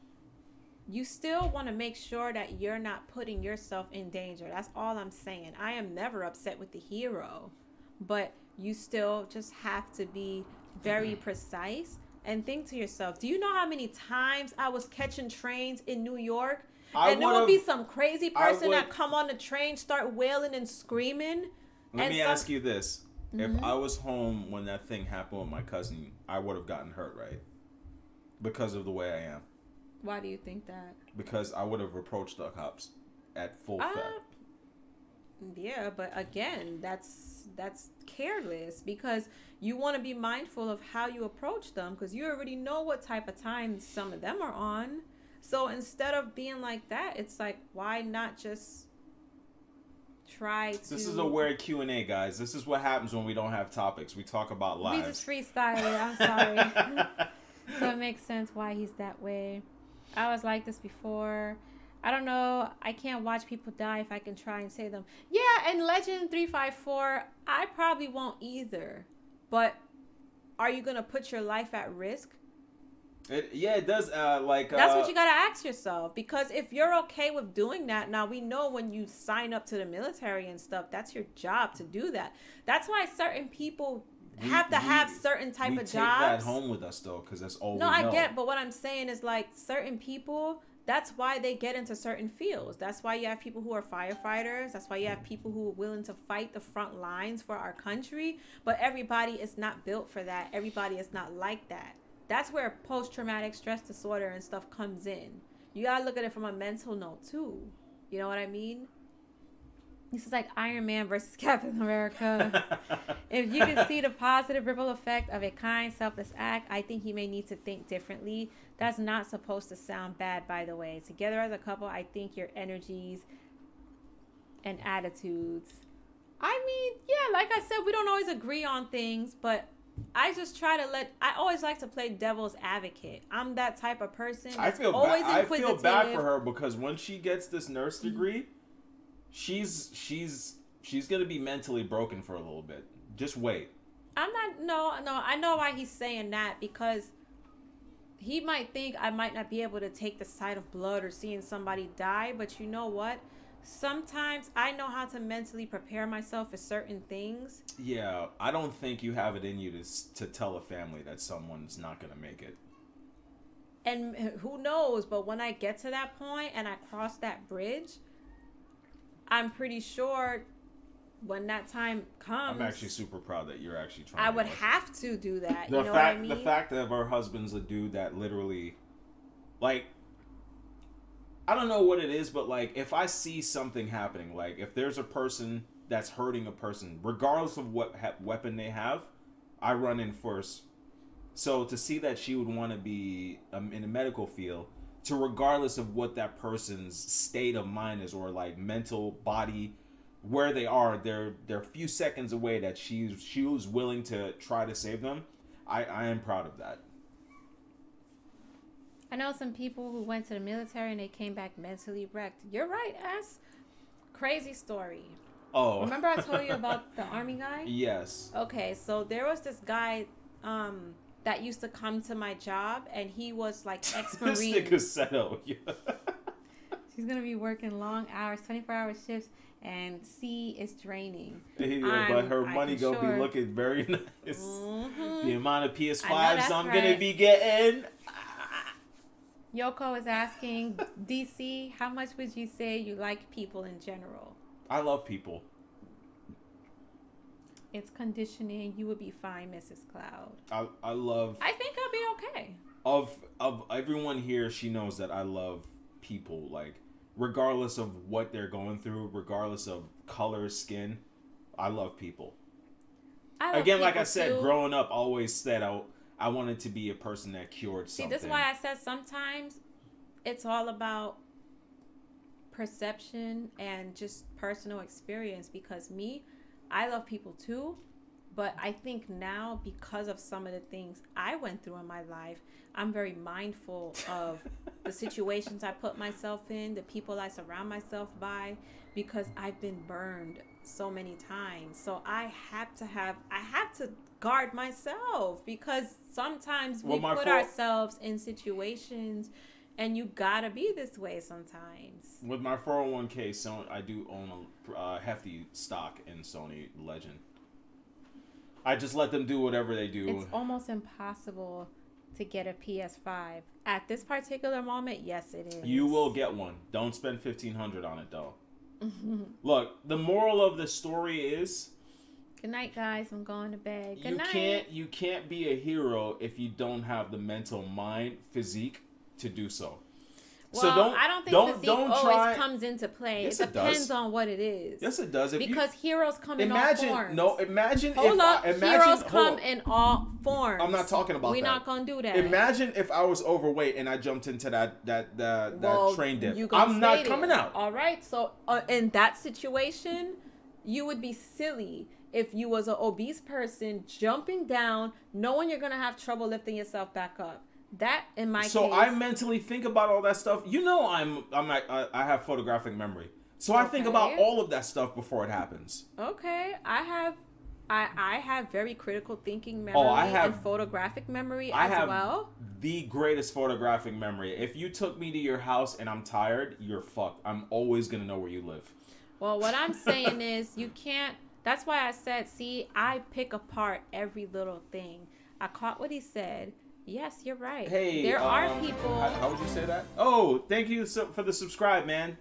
you still want to make sure that you're not putting yourself in danger. That's all I'm saying. I am never upset with the hero, but you still just have to be very precise and think to yourself, do you know how many times I was catching trains in New York? And there would be some crazy person that come on the train, start wailing and screaming. Let me ask you this. Mm-hmm. If I was home when that thing happened with my cousin, I would have gotten hurt, right? Because of the way I am. Why do you think that? Because I would have approached the cops at full effect. Yeah, but again, that's careless because you want to be mindful of how you approach them because you already know what type of time some of them are on. So instead of being like that, it's like, why not just try to... This is a weird Q&A, guys. This is what happens when we don't have topics. We talk about lives. We just freestyle it. I'm sorry. So it makes sense why he's that way. I was like this before. I don't know. I can't watch people die if I can try and save them. Yeah, and Legend 354, I probably won't either. But are you going to put your life at risk? It does. That's what you got to ask yourself. Because if you're okay with doing that, now we know when you sign up to the military and stuff, that's your job to do that. That's why certain people have to have certain type of jobs. We take that home with us, though, because that's all we know. No, I get it. But what I'm saying is, like, certain people... That's why they get into certain fields. That's why you have people who are firefighters. That's why you have people who are willing to fight the front lines for our country. But everybody is not built for that. Everybody is not like that. That's where post-traumatic stress disorder and stuff comes in. You got to look at it from a mental note, too. You know what I mean? This is like Iron Man versus Captain America. If you can see the positive ripple effect of a kind, selfless act, I think you may need to think differently. That's not supposed to sound bad, by the way. Together as a couple, I think your energies and attitudes. I mean, yeah, like I said, we don't always agree on things, but I just try to I always like to play devil's advocate. I'm that type of person. I feel bad for her because when she gets this nurse degree, she's gonna be mentally broken for a little bit. Just wait. No, I know why he's saying that because he might think I might not be able to take the sight of blood or seeing somebody die, but you know what? Sometimes I know how to mentally prepare myself for certain things. Yeah, I don't think you have it in you to tell a family that someone's not gonna make it. And who knows? But when I get to that point and I cross that bridge, I'm pretty sure when that time comes... I'm actually super proud that you're actually trying. I would have to do that. You know what I mean? The fact that her husband's a dude that literally... Like, I don't know what it is, but like, if I see something happening, like if there's a person that's hurting a person, regardless of what weapon they have, I run in first. So to see that she would want to be in the medical field, to regardless of what that person's state of mind is or like mental body, where they are, they're a few seconds away that she was willing to try to save them. I am proud of that. I know some people who went to the military and they came back mentally wrecked. You're right, S. Crazy story. Oh. Remember I told you about the army guy? Yes. Okay, so there was this guy that used to come to my job, and he was like ex-Marine. Mr. Cassetto. Yeah. She's going to be working long hours, 24-hour shifts, and C is draining. Yeah, but her money going to be looking very nice. Mm-hmm. The amount of PS5s I'm going to be getting. Yoko is asking, DC, how much would you say you like people in general? I love people. It's conditioning. You would be fine, Mrs. Cloud. I love. I think I'll be okay. Of everyone here, she knows that I love people. Like, regardless of what they're going through, regardless of color, skin, I love people. Again, like I said, growing up, I always said I wanted to be a person that cured something. See, this is why I said sometimes it's all about perception and just personal experience. Because I love people too, but I think now, because of some of the things I went through in my life, I'm very mindful of the situations I put myself in, the people I surround myself by, because I've been burned so many times. So I have to guard myself, because sometimes we put ourselves in situations, and you gotta be this way sometimes. With my 401k, so I do own a hefty stock in Sony Legend. I just let them do whatever they do. It's almost impossible to get a PS5 at this particular moment. Yes, it is. You will get one. Don't spend $1,500 on it though. Look, the moral of the story is, good night, guys. I'm going to bed. Good night. You can't be a hero if you don't have the mental mind, physique to do so. Well, so I don't think physique always comes into play. Yes, it depends on what it is. Yes, it does. Because heroes come in all forms. Imagine heroes come in all forms. I'm not talking about that. We're not gonna do that. Imagine if I was overweight and I jumped into that train dip. I'm not coming out. All right. So in that situation, you would be silly if you was an obese person jumping down, knowing you're gonna have trouble lifting yourself back up. That in my case. So I mentally think about all that stuff. You know, I have photographic memory, so I think about all of that stuff before it happens. Okay, I have very critical thinking memory and photographic memory as well. I have the greatest photographic memory. If you took me to your house and I'm tired, you're fucked. I'm always gonna know where you live. Well, what I'm saying is you can't. That's why I said, see, I pick apart every little thing. I caught what he said. Yes, you're right. Hey, there are people. How would you say that? Oh, thank you for the subscribe, man.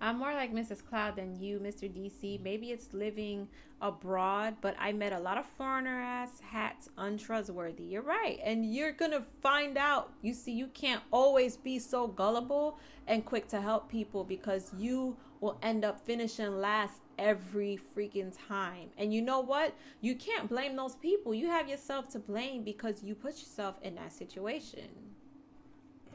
I'm more like Mrs. Cloud than you, Mr. DC. Maybe it's living abroad, but I met a lot of foreigner-ass hats untrustworthy. You're right. And you're going to find out. You see, you can't always be so gullible and quick to help people, because you will end up finishing last every freaking time. And you know what? You can't blame those people. You have yourself to blame because you put yourself in that situation.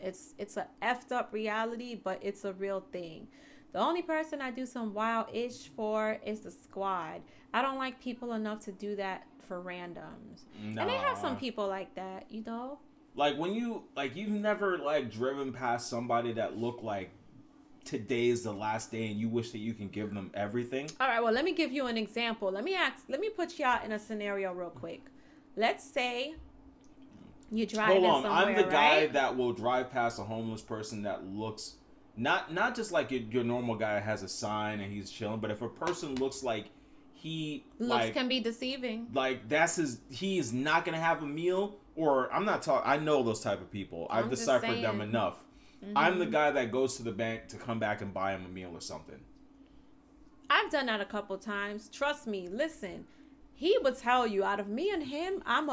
It's a effed up reality, but it's a real thing. The only person I do some wild-ish for is the squad. I don't like people enough to do that for randoms. Nah. And they have some people like that, you know? Like when you've never driven past somebody that looked like today's the last day and you wish that you can give them everything. All right, well, let me give you an example. Let me put y'all in a scenario real quick. Let's say you drive somewhere, I'm the guy that will drive past a homeless person that looks not just like your normal guy has a sign and he's chilling, but if a person looks like looks can be deceiving. Like he is not gonna have a meal, or I'm not talking. I know those type of people. I've deciphered them enough. Mm-hmm. I'm the guy that goes to the bank to come back and buy him a meal or something. I've done that a couple times. Trust me. Listen, he would tell you, out of me and him, I'm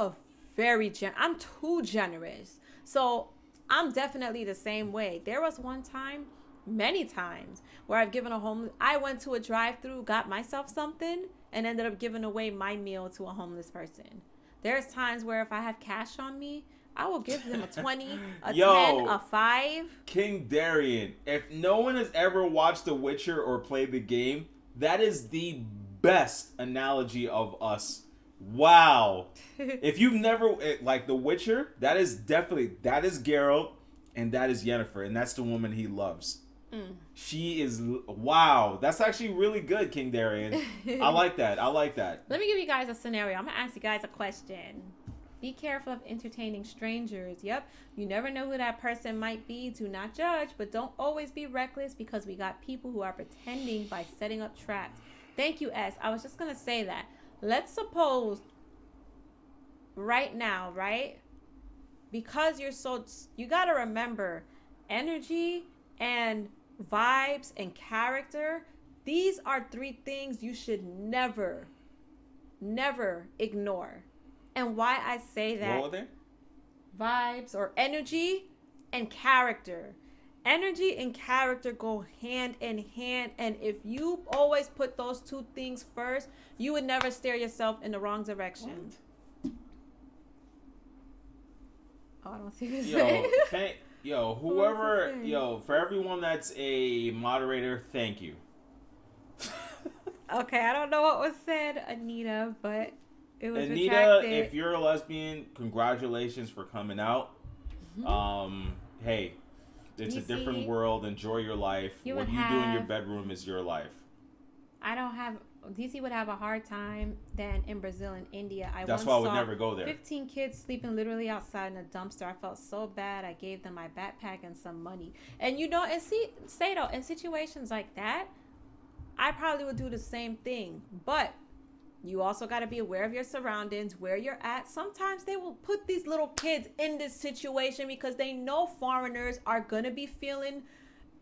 too generous. So I'm definitely the same way. There was one time, many times, where I went to a drive-thru, got myself something, and ended up giving away my meal to a homeless person. There's times where if I have cash on me, I will give them a 20, a 10, a 5. King Darian, if no one has ever watched The Witcher or played the game, that is the best analogy of us. Wow. If you've never, The Witcher, that is Geralt, and that is Yennefer, and that's the woman he loves. She is, wow. That's actually really good, King Darian. I like that. Let me give you guys a scenario. I'm going to ask you guys a question. Be careful of entertaining strangers. Yep. You never know who that person might be. Do not judge, but don't always be reckless, because we got people who are pretending by setting up traps. Thank you, S. I was just going to say that. Let's suppose right now, right? Because you got to remember, energy and vibes and character, these are 3 things you should never never ignore. And why I say that, What were they? vibes or energy and character. Energy and character go hand in hand. And if you always put those two things first, you would never steer yourself in the wrong direction. Oh, I don't see what you're saying. Whoever, for everyone that's a moderator, thank you. Okay, I don't know what was said, Anita, but it was Anita, retracted. if you're a lesbian, congratulations for coming out. Hey, it's a different world. Enjoy your life. What you do in your bedroom is your life. DC would have a hard time than in Brazil and India. That's why I would never go there. 15 kids sleeping literally outside in a dumpster. I felt so bad. I gave them my backpack and some money. And in situations like that, I probably would do the same thing. But you also got to be aware of your surroundings, where you're at. Sometimes they will put these little kids in this situation because they know foreigners are going to be feeling,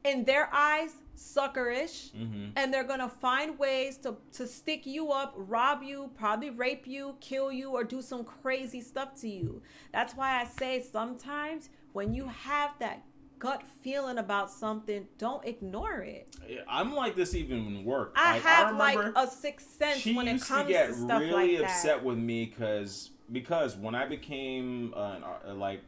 in their eyes, suckerish. And they're going to find ways to stick you up, rob you, probably rape you, kill you, or do some crazy stuff to you. That's why I say sometimes when you have that gut feeling about something, don't ignore it. I'm like this even in work. I have like a sixth sense when it comes to stuff like that. She used to get really upset with me because when I became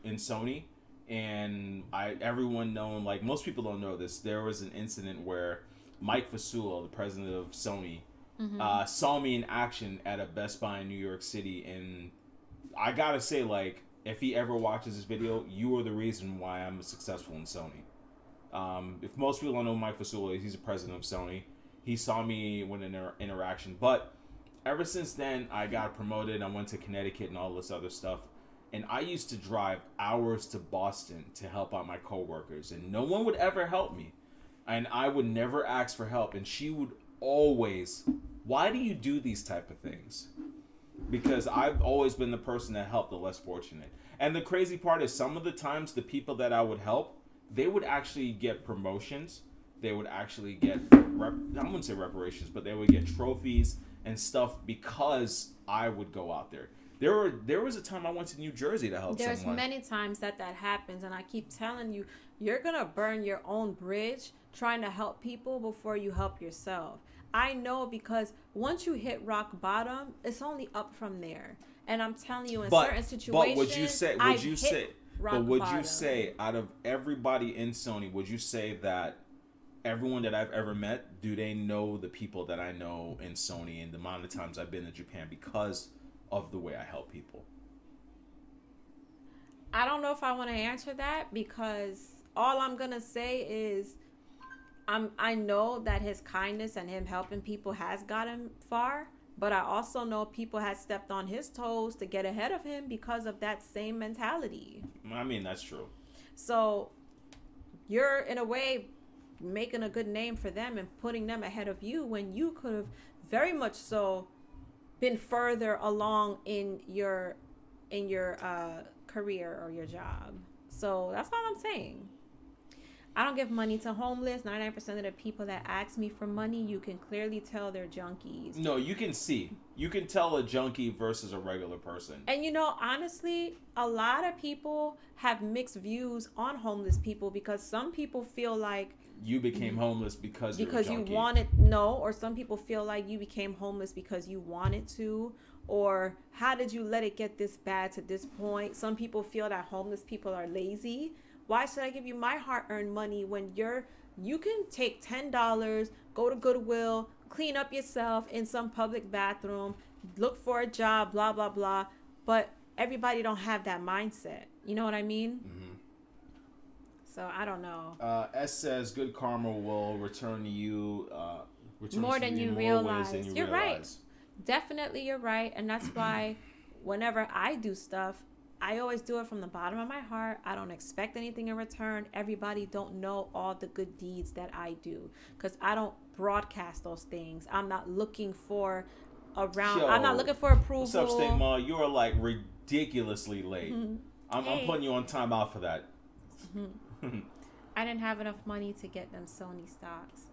in Sony, and everyone known, like most people don't know this, there was an incident where Mike Fasula, the president of Sony, saw me in action at a Best Buy in New York City, and I gotta say, like, if he ever watches this video, you are the reason why I'm successful in Sony. If most people don't know Mike Fasula, he's the president of Sony. He saw me with an interaction. But ever since then, I got promoted. I went to Connecticut and all this other stuff. And I used to drive hours to Boston to help out my coworkers. And no one would ever help me. And I would never ask for help. And she would always, why do you do these type of things? Because I've always been the person that helped the less fortunate. And the crazy part is some of the times the people that I would help, they would actually get promotions. They would actually get, I wouldn't say reparations, but they would get trophies and stuff because I would go out there. There was a time I went to New Jersey to help someone. There's many times that happens, and I keep telling you, you're going to burn your own bridge trying to help people before you help yourself. I know, because once you hit rock bottom, it's only up from there. And I'm telling you, in certain situations, would you say out of everybody in Sony, would you say that everyone that I've ever met, do they know the people that I know in Sony and the amount of times I've been to Japan because of the way I help people? I don't know if I want to answer that, because all I'm going to say is I know that his kindness and him helping people has got him far, but I also know people had stepped on his toes to get ahead of him because of that same mentality. I mean, that's true. So you're, in a way, making a good name for them and putting them ahead of you when you could have very much so been further along in your career or your job. So that's all I'm saying. I don't give money to homeless. 99% of the people that ask me for money, you can clearly tell they're junkies. No, you can see. You can tell a junkie versus a regular person. And honestly, a lot of people have mixed views on homeless people, because some people feel like you became homeless because you wanted, or some people feel like you became homeless because you wanted to, or how did you let it get this bad to this point? Some people feel that homeless people are lazy. Why should I give you my hard-earned money when you can take $10, go to Goodwill, clean up yourself in some public bathroom, look for a job, blah, blah, blah. But everybody don't have that mindset. You know what I mean? Mm-hmm. So I don't know. S says good karma will return to you more than you realize. You're right. Definitely, you're right. And that's why whenever I do stuff, I always do it from the bottom of my heart. I don't expect anything in return. Everybody don't know all the good deeds that I do, because I don't broadcast those things. I'm not looking for I'm not looking for approval. What's up, Stigma? You are like ridiculously late. Mm-hmm. I'm putting you on timeout for that. Mm-hmm. I didn't have enough money to get them Sony stocks.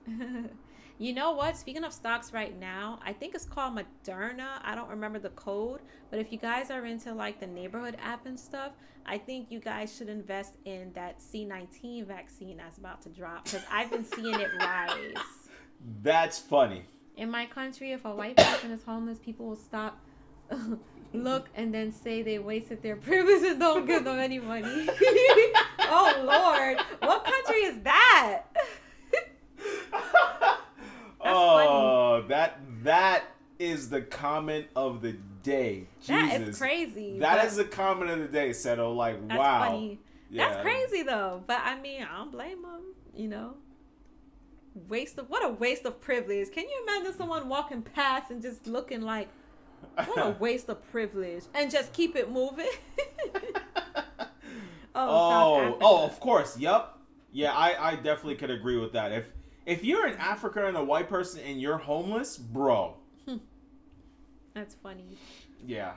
You know what? Speaking of stocks right now, I think it's called Moderna. I don't remember the code, but if you guys are into like the neighborhood app and stuff, I think you guys should invest in that C19 vaccine that's about to drop, because I've been seeing it rise. That's funny. In my country, if a white person is homeless, people will stop, look, and then say they wasted their privilege and don't give them any money. Oh, Lord. What country is that? Oh, that is the comment of the day. That Jesus. is crazy. That is the comment of the day, Seto. Like, That's wow. funny. Yeah. That's crazy though. But I mean, I don't blame them. You know, what a waste of privilege. Can you imagine someone walking past and just looking like, what a waste of privilege, and just keep it moving? Oh, of course. Yep. Yeah, I definitely could agree with that. If you're in Africa and a white person and you're homeless, bro. That's funny. Yeah.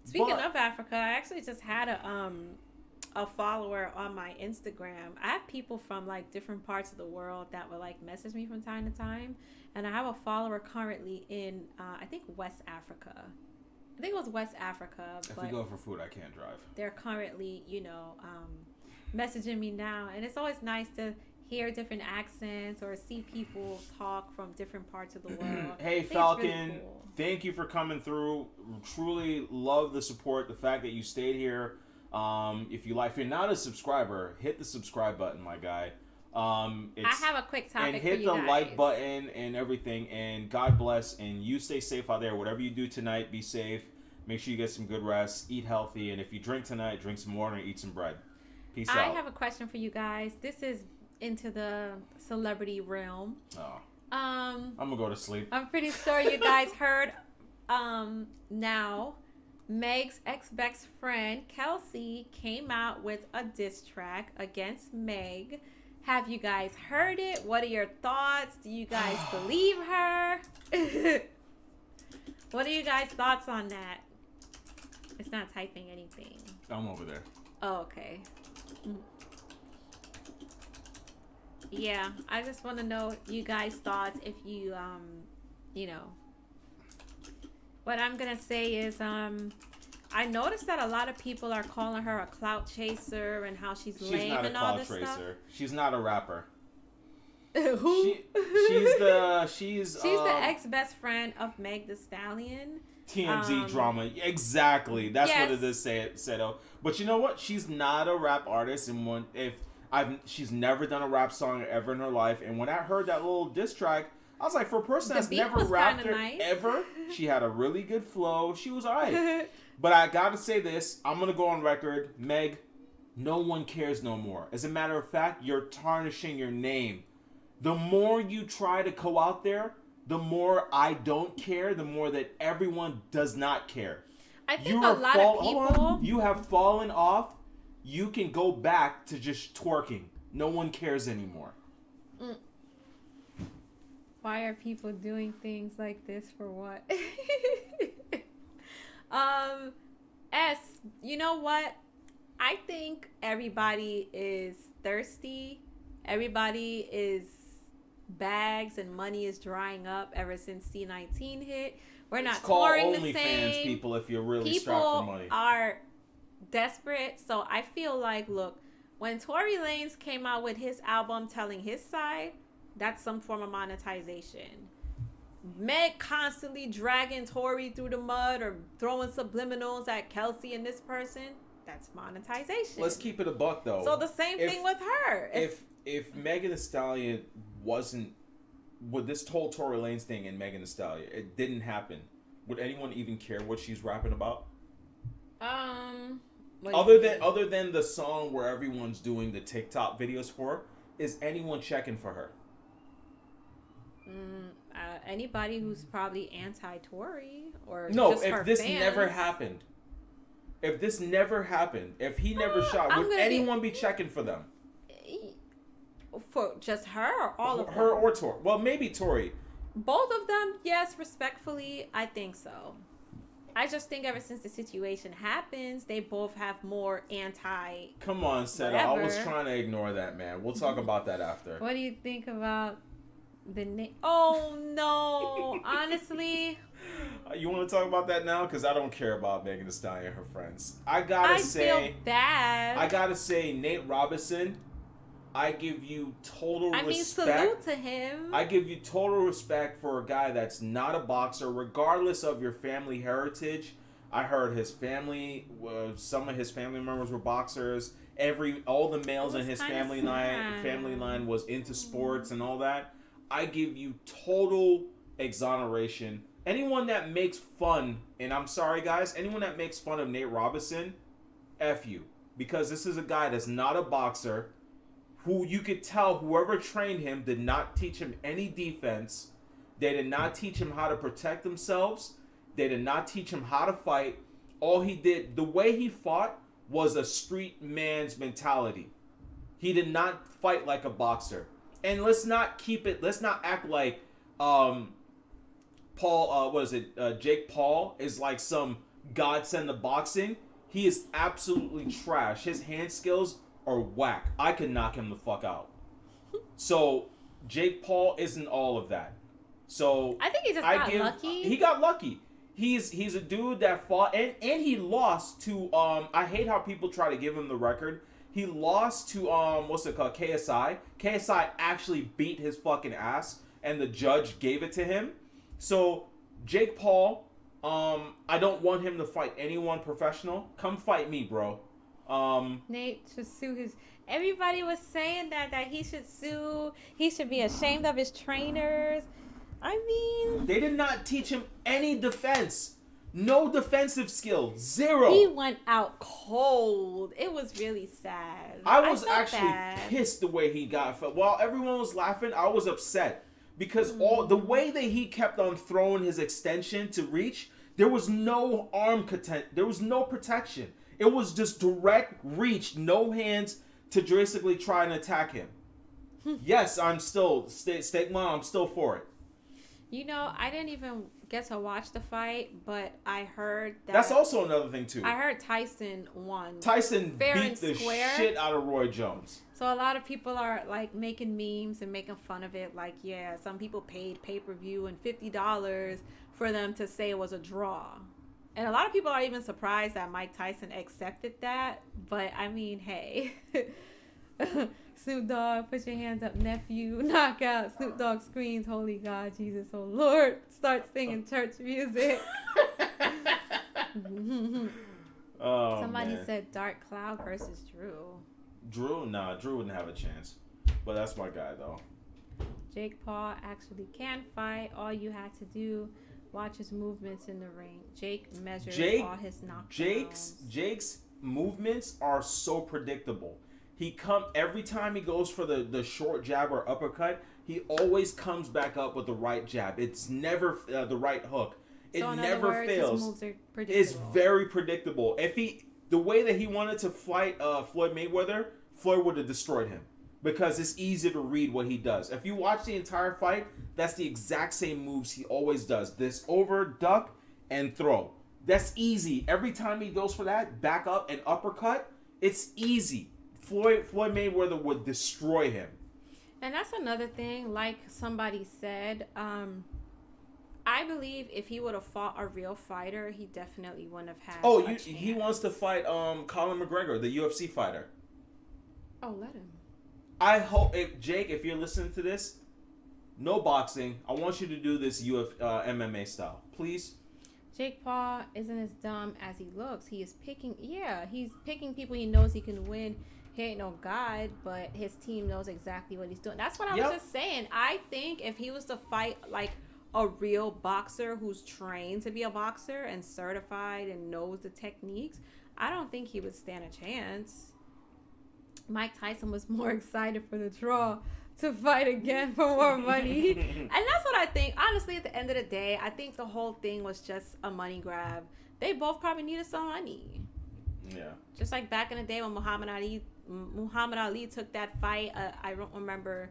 Speaking of Africa, I actually just had a follower on my Instagram. I have people from like different parts of the world that will like message me from time to time, and I have a follower currently in I think West Africa. I think it was West Africa. If we go for food, I can't drive. They're currently, messaging me now, and it's always nice to hear different accents or see people talk from different parts of the world. Hey, Falcon, really cool. Thank you for coming through. Truly love the support, the fact that you stayed here. If you're not a subscriber, hit the subscribe button, my guy. I have a quick topic and hit for you the guys. like button and everything. And God bless. And you stay safe out there. Whatever you do tonight, be safe. Make sure you get some good rest. Eat healthy. And if you drink tonight, drink some water and eat some bread. Peace out. I have a question for you guys. This is into the celebrity realm. Oh. I'm gonna go to sleep. I'm pretty sure you guys heard. Now, Meg's ex-best friend Kelsey came out with a diss track against Meg. Have you guys heard it? What are your thoughts? Do you guys believe her? What are you guys' thoughts on that? It's not typing anything. I'm over there. Oh, okay. Yeah, I just want to know you guys' thoughts. If you, what I'm gonna say is, I noticed that a lot of people are calling her a clout chaser and how she's lame and all this stuff. She's not a clout chaser. She's not a rapper. Who? She's the ex-best friend of Meg Thee Stallion. TMZ drama. Exactly. That's what it is, Seto. But you know what? She's not a rap artist, and she's never done a rap song ever in her life. And when I heard that little diss track, I was like, for a person that's never rapped ever, she had a really good flow. She was alright. But I gotta say this, I'm gonna go on record, Meg, no one cares no more. As a matter of fact, you're tarnishing your name. The more you try to go out there, the more I don't care, the more that everyone does not care. I think a lot of people... You have fallen off. You can go back to just twerking. No one cares anymore. Why are people doing things like this for what? You know what? I think everybody is thirsty. Everybody is bags and money is drying up ever since C19 hit. We're not touring the same. OnlyFans people if you're really strapped for money. People are desperate. So I feel like, look, when Tory Lanez came out with his album telling his side, that's some form of monetization. Meg constantly dragging Tory through the mud or throwing subliminals at Kelsey and this person, that's monetization. Let's keep it a buck though. So the same thing with her. If Megan Thee Stallion wasn't with this whole Tory Lanez thing and Megan Thee Stallion, it didn't happen, would anyone even care what she's rapping about? Other than the song where everyone's doing the TikTok videos for, is anyone checking for her? Anybody who's probably anti-Tory or no. Just if this never happened, if he never shot, would anyone be checking for them? For just her or all of them? Her or Tory? Well, maybe Tory. Both of them, yes. Respectfully, I think so. I just think ever since the situation happens, they both have more anti. Come on, Seta. I was trying to ignore that, man. We'll talk about that after. What do you think about the name? Oh no, honestly. You want to talk about that now? Because I don't care about Megan Thee Stallion and her friends. I feel bad. I gotta say, Nate Robinson, I give you total respect. I mean, salute to him. I give you total respect for a guy that's not a boxer, regardless of your family heritage. I heard his family, some of his family members were boxers. All the males in his family line was into sports and all that. I give you total exoneration. Anyone that makes fun, and I'm sorry guys, anyone that makes fun of Nate Robinson, F you. Because this is a guy that's not a boxer, who you could tell whoever trained him did not teach him any defense. They did not teach him how to protect themselves. They did not teach him how to fight. All he did, the way he fought, was a street man's mentality. He did not fight like a boxer. And let's not act like Jake Paul is like some godsend of boxing. He is absolutely trash. His hand skills are whack. I could knock him the fuck out. So Jake Paul isn't all of that. So I think he just got lucky. He got lucky. He's a dude that fought and he lost to I hate how people try to give him the record. He lost to KSI. KSI actually beat his fucking ass and the judge gave it to him. So Jake Paul, I don't want him to fight anyone professional. Come fight me, bro. Nate should sue his. Everybody was saying that he should sue. He should be ashamed of his trainers. I mean, they did not teach him any defense. No defensive skill. Zero. He went out cold. It was really sad. I was actually pissed the way he got. While everyone was laughing, I was upset because all the way that he kept on throwing his extension to reach, there was no there was no protection. It was just direct reach, no hands to basically try and attack him. Yes, I'm still Stigma. I'm still for it. You know, I didn't even get to watch the fight, but I heard that. That's also another thing too. I heard Tyson won. Tyson beat the shit out of Roy Jones. So a lot of people are like making memes and making fun of it. Like, yeah, some people paid pay-per-view and $50 for them to say it was a draw. And a lot of people are even surprised that Mike Tyson accepted that. But, I mean, hey. Snoop Dogg, put your hands up, nephew. Knockout. Snoop Dogg screams, holy God, Jesus, oh Lord. Start singing church music. Somebody said Dark Cloud versus Drew. Drew? Nah, Drew wouldn't have a chance. But that's my guy, though. Jake Paul actually can fight. All you had to do, watch his movements in the ring. Jake measured all his knockdowns. Jake's movements are so predictable. Every time he goes for the short jab or uppercut, he always comes back up with the right jab. It's never the right hook. It never fails. His moves are predictable. It's very predictable. The way that he wanted to fight Floyd Mayweather, Floyd would have destroyed him because it's easy to read what he does. If you watch the entire fight, that's the exact same moves he always does. This over, duck, and throw. That's easy. Every time he goes for that, back up and uppercut, it's easy. Floyd Mayweather would destroy him. And that's another thing, like somebody said, I believe if he would have fought a real fighter, he definitely wouldn't have had he wants to fight Conor McGregor, the UFC fighter. Oh, let him. I hope, Jake, if you're listening to this, no boxing. I want you to do this MMA style. Please. Jake Paul isn't as dumb as he looks. He's picking people he knows he can win. He ain't no god, but his team knows exactly what he's doing. That's what I was just saying. I think if he was to fight like a real boxer who's trained to be a boxer and certified and knows the techniques, I don't think he would stand a chance. Mike Tyson was more excited for the draw to fight again for more money. And that's what I think. Honestly, at the end of the day, I think the whole thing was just a money grab. They both probably needed some money. Yeah. Just like back in the day when Muhammad Ali took that fight. I don't remember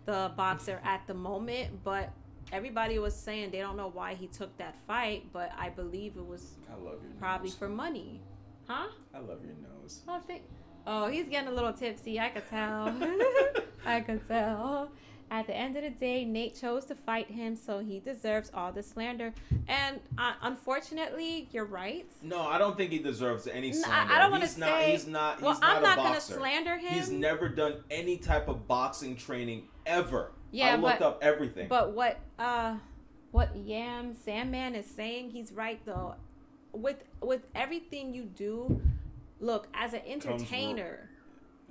the boxer at the moment, but everybody was saying they don't know why he took that fight, but I believe it was I love your probably nose. for money. Huh? I love your nose. Oh, he's getting a little tipsy. I could tell. I could tell. At the end of the day, Nate chose to fight him, so he deserves all the slander. And unfortunately, you're right. No, I don't think he deserves any slander. I don't want to say. He's not. Well, He's not I'm not a going to boxer. slander him. He's never done any type of boxing training ever. Yeah, I looked up everything. But what Yam Sandman is saying, he's right though. With everything you do, look, as an entertainer.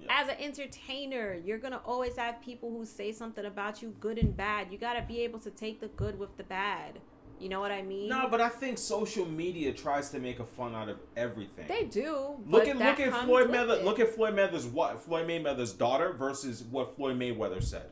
Yeah. As an entertainer, you're going to always have people who say something about you, good and bad. You got to be able to take the good with the bad. You know what I mean? No, but I think social media tries to make a fun out of everything. They do. Look at Floyd Mayweather. Look at Floyd Mayweather's daughter versus what Floyd Mayweather said.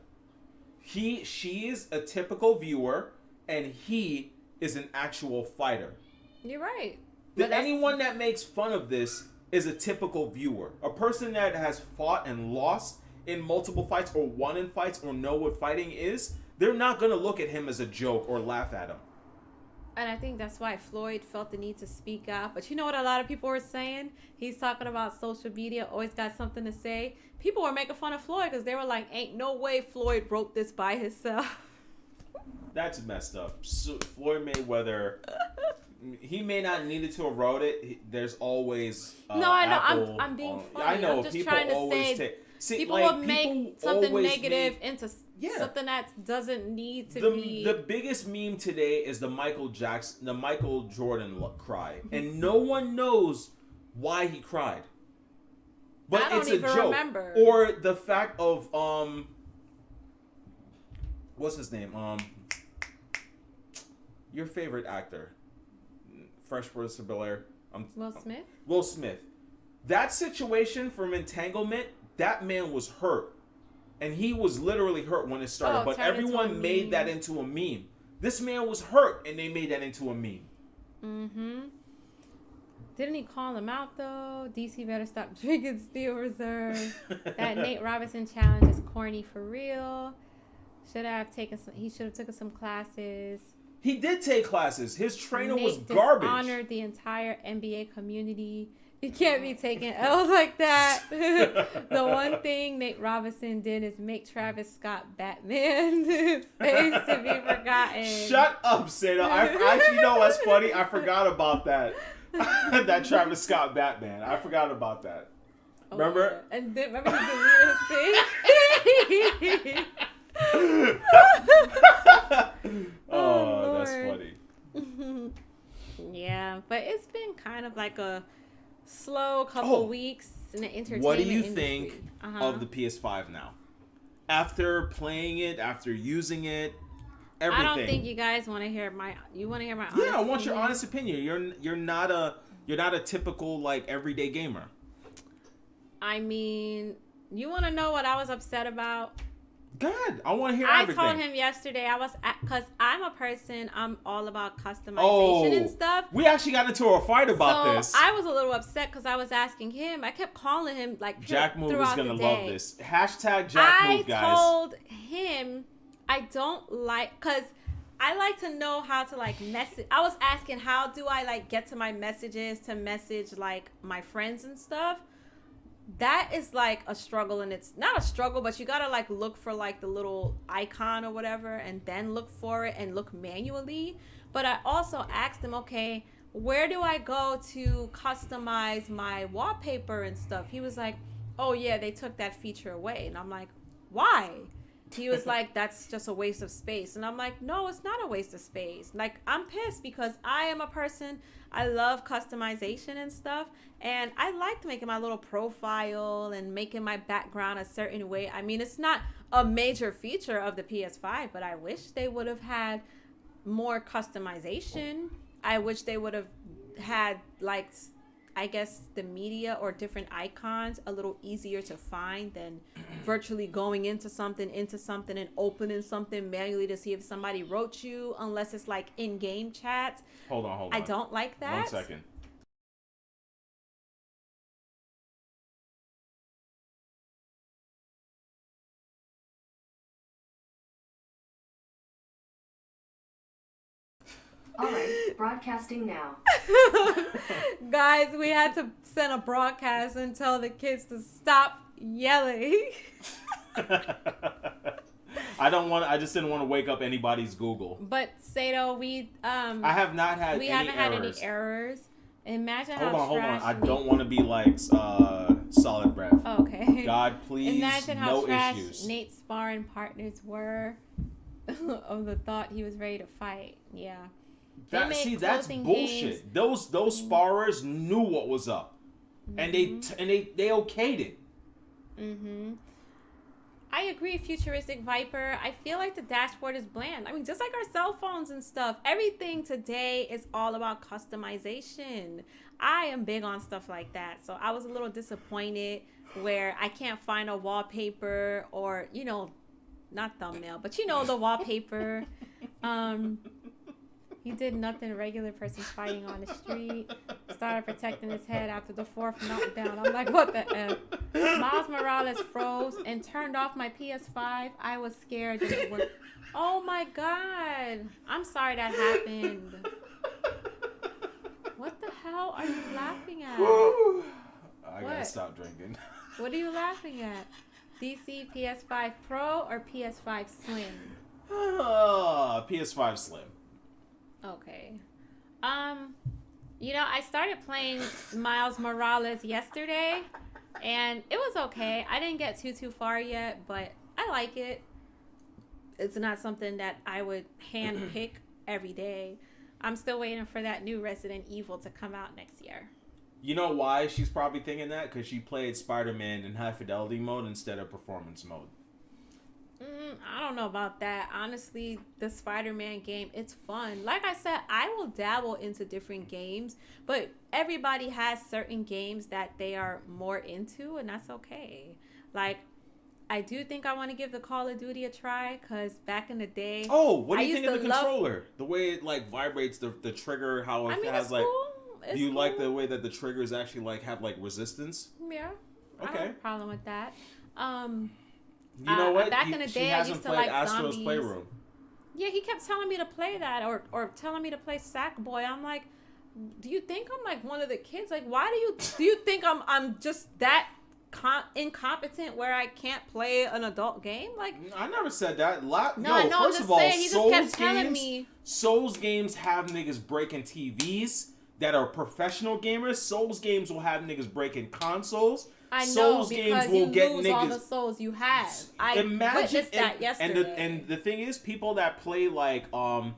She is a typical viewer, and he is an actual fighter. You're right. Anyone that makes fun of this is a typical viewer. A person that has fought and lost in multiple fights or won in fights or know what fighting is, they're not going to look at him as a joke or laugh at him. And I think that's why Floyd felt the need to speak out. But you know what a lot of people were saying? He's talking about social media, always got something to say. People were making fun of Floyd because they were like, ain't no way Floyd wrote this by himself. That's messed up. So Floyd Mayweather... He may not needed to have wrote it. There's always no, I know. Apple I'm being funny. I know. I'm just people trying to always say see, people like, will make something negative into Yeah. something that doesn't need to be. The biggest meme today is the Michael Jordan cry, and no one knows why he cried. But I don't it's even a joke. remember. Or the fact of what's his name? Your favorite actor. Fresh Prince of Bel-Air. Will Smith? Will Smith. That situation from Entanglement, that man was hurt. And he was literally hurt when it started. But everyone made that into a meme. This man was hurt and they made that into a meme. Mm-hmm. Didn't he call him out though? DC better stop drinking Steel Reserve. That Nate Robinson challenge is corny for real. He should have taken some classes. He did take classes. His trainer Nate was garbage. Dishonored the entire NBA community. You can't be taking L's like that. The one thing Nate Robinson did is make Travis Scott Batman. Things to be forgotten. Shut up, Seda. I actually know what's funny. I forgot about that. That Travis Scott Batman. I forgot about that. Remember? And then remember he deleted his thing? Oh, that's funny. Yeah, but it's been kind of like a slow couple weeks in the entertainment What do you industry. think of the PS5 now? After playing it, after using it, everything. I don't think you guys want to hear my. You want to hear my? Yeah, I want your honest opinion. You're not a typical like everyday gamer. I mean, you want to know what I was upset about? Good. I want to hear everything. I told him yesterday because I'm a person. I'm all about customization and stuff. We actually got into a fight about this. I was a little upset because I was asking him. I kept calling him like Jack Move is gonna love this. Hashtag Jack Move, guys. I told him I don't like because I like to know how to like message. I was asking how do I like get to my messages to message like my friends and stuff. That is like a struggle, and it's not a struggle, but you gotta like look for like the little icon or whatever and then look for it and look manually. But I also asked him, okay, where do I go to customize my wallpaper and stuff? He was like, oh yeah, they took that feature away. And I'm like, why? He was like, that's just a waste of space. And I'm like, no, it's not a waste of space. Like, I'm pissed because I am a person, I love customization and stuff. And I liked making my little profile and making my background a certain way. I mean, it's not a major feature of the PS5, but I wish they would have had more customization. I wish they would have had, like, I guess the media or different icons a little easier to find than virtually going into something and opening something manually to see if somebody wrote you, unless it's like in-game chats. Hold on. I don't like that. 1 second. All right, broadcasting now. Guys, we had to send a broadcast and tell the kids to stop yelling. I just didn't want to wake up anybody's Google. But Sato, I have not had we any haven't had errors. any errors. Imagine Hold how on. trash I don't want to be like Solid Rev. Okay. God, please, Imagine how no trash issues. Nate's sparring partners were of the thought he was ready to fight. Yeah. That's closing bullshit. games. Those sparrers knew what was up, and they okayed it. Mm-hmm. I agree, Futuristic Viper. I feel like the dashboard is bland. I mean, just like our cell phones and stuff, everything today is all about customization. I am big on stuff like that. So I was a little disappointed where I can't find a wallpaper or, not thumbnail, but the wallpaper. He did nothing a regular person fighting on the street. Started protecting his head after the fourth meltdown. I'm like, what the F? Miles Morales froze and turned off my PS5. I was scared that it worked. Oh my God. I'm sorry that happened. What the hell are you laughing at? I gotta What? stop drinking. What are you laughing at? DC PS5 Pro or PS5 Slim? PS5 Slim. Okay. I started playing Miles Morales yesterday, and it was okay. I didn't get too far yet, but I like it. It's not something that I would hand pick every day. I'm still waiting for that new Resident Evil to come out next year. You know why she's probably thinking that? Because she played Spider-Man in high fidelity mode instead of performance mode. I don't know about that. Honestly, the Spider-Man game, it's fun. Like I said, I will dabble into different games, but everybody has certain games that they are more into, and that's okay. Like, I do think I want to give the Call of Duty a try, because back in the day... Oh, what do you I think used of the to love- controller? The way it, vibrates the trigger, how it has, it's cool. Do you like the way that the triggers actually, have, resistance? Yeah. I don't Okay. have a problem with that. You know what? Back in the She day, I hasn't used to played like Astro's zombies. Playroom. Yeah, he kept telling me to play that or telling me to play Sackboy. I'm like, do you think I'm like one of the kids? Like, why do you think I'm just that incompetent where I can't play an adult game? Like, I never said that. no, I know. I'm First just of all, saying. He just kept telling me. Souls games have niggas breaking TVs that are professional gamers. Souls games will have niggas breaking consoles. I know, Souls because games will you get lose niggas. all the souls you have. I Imagine witnessed that yesterday. And the thing is, people that play Sekiro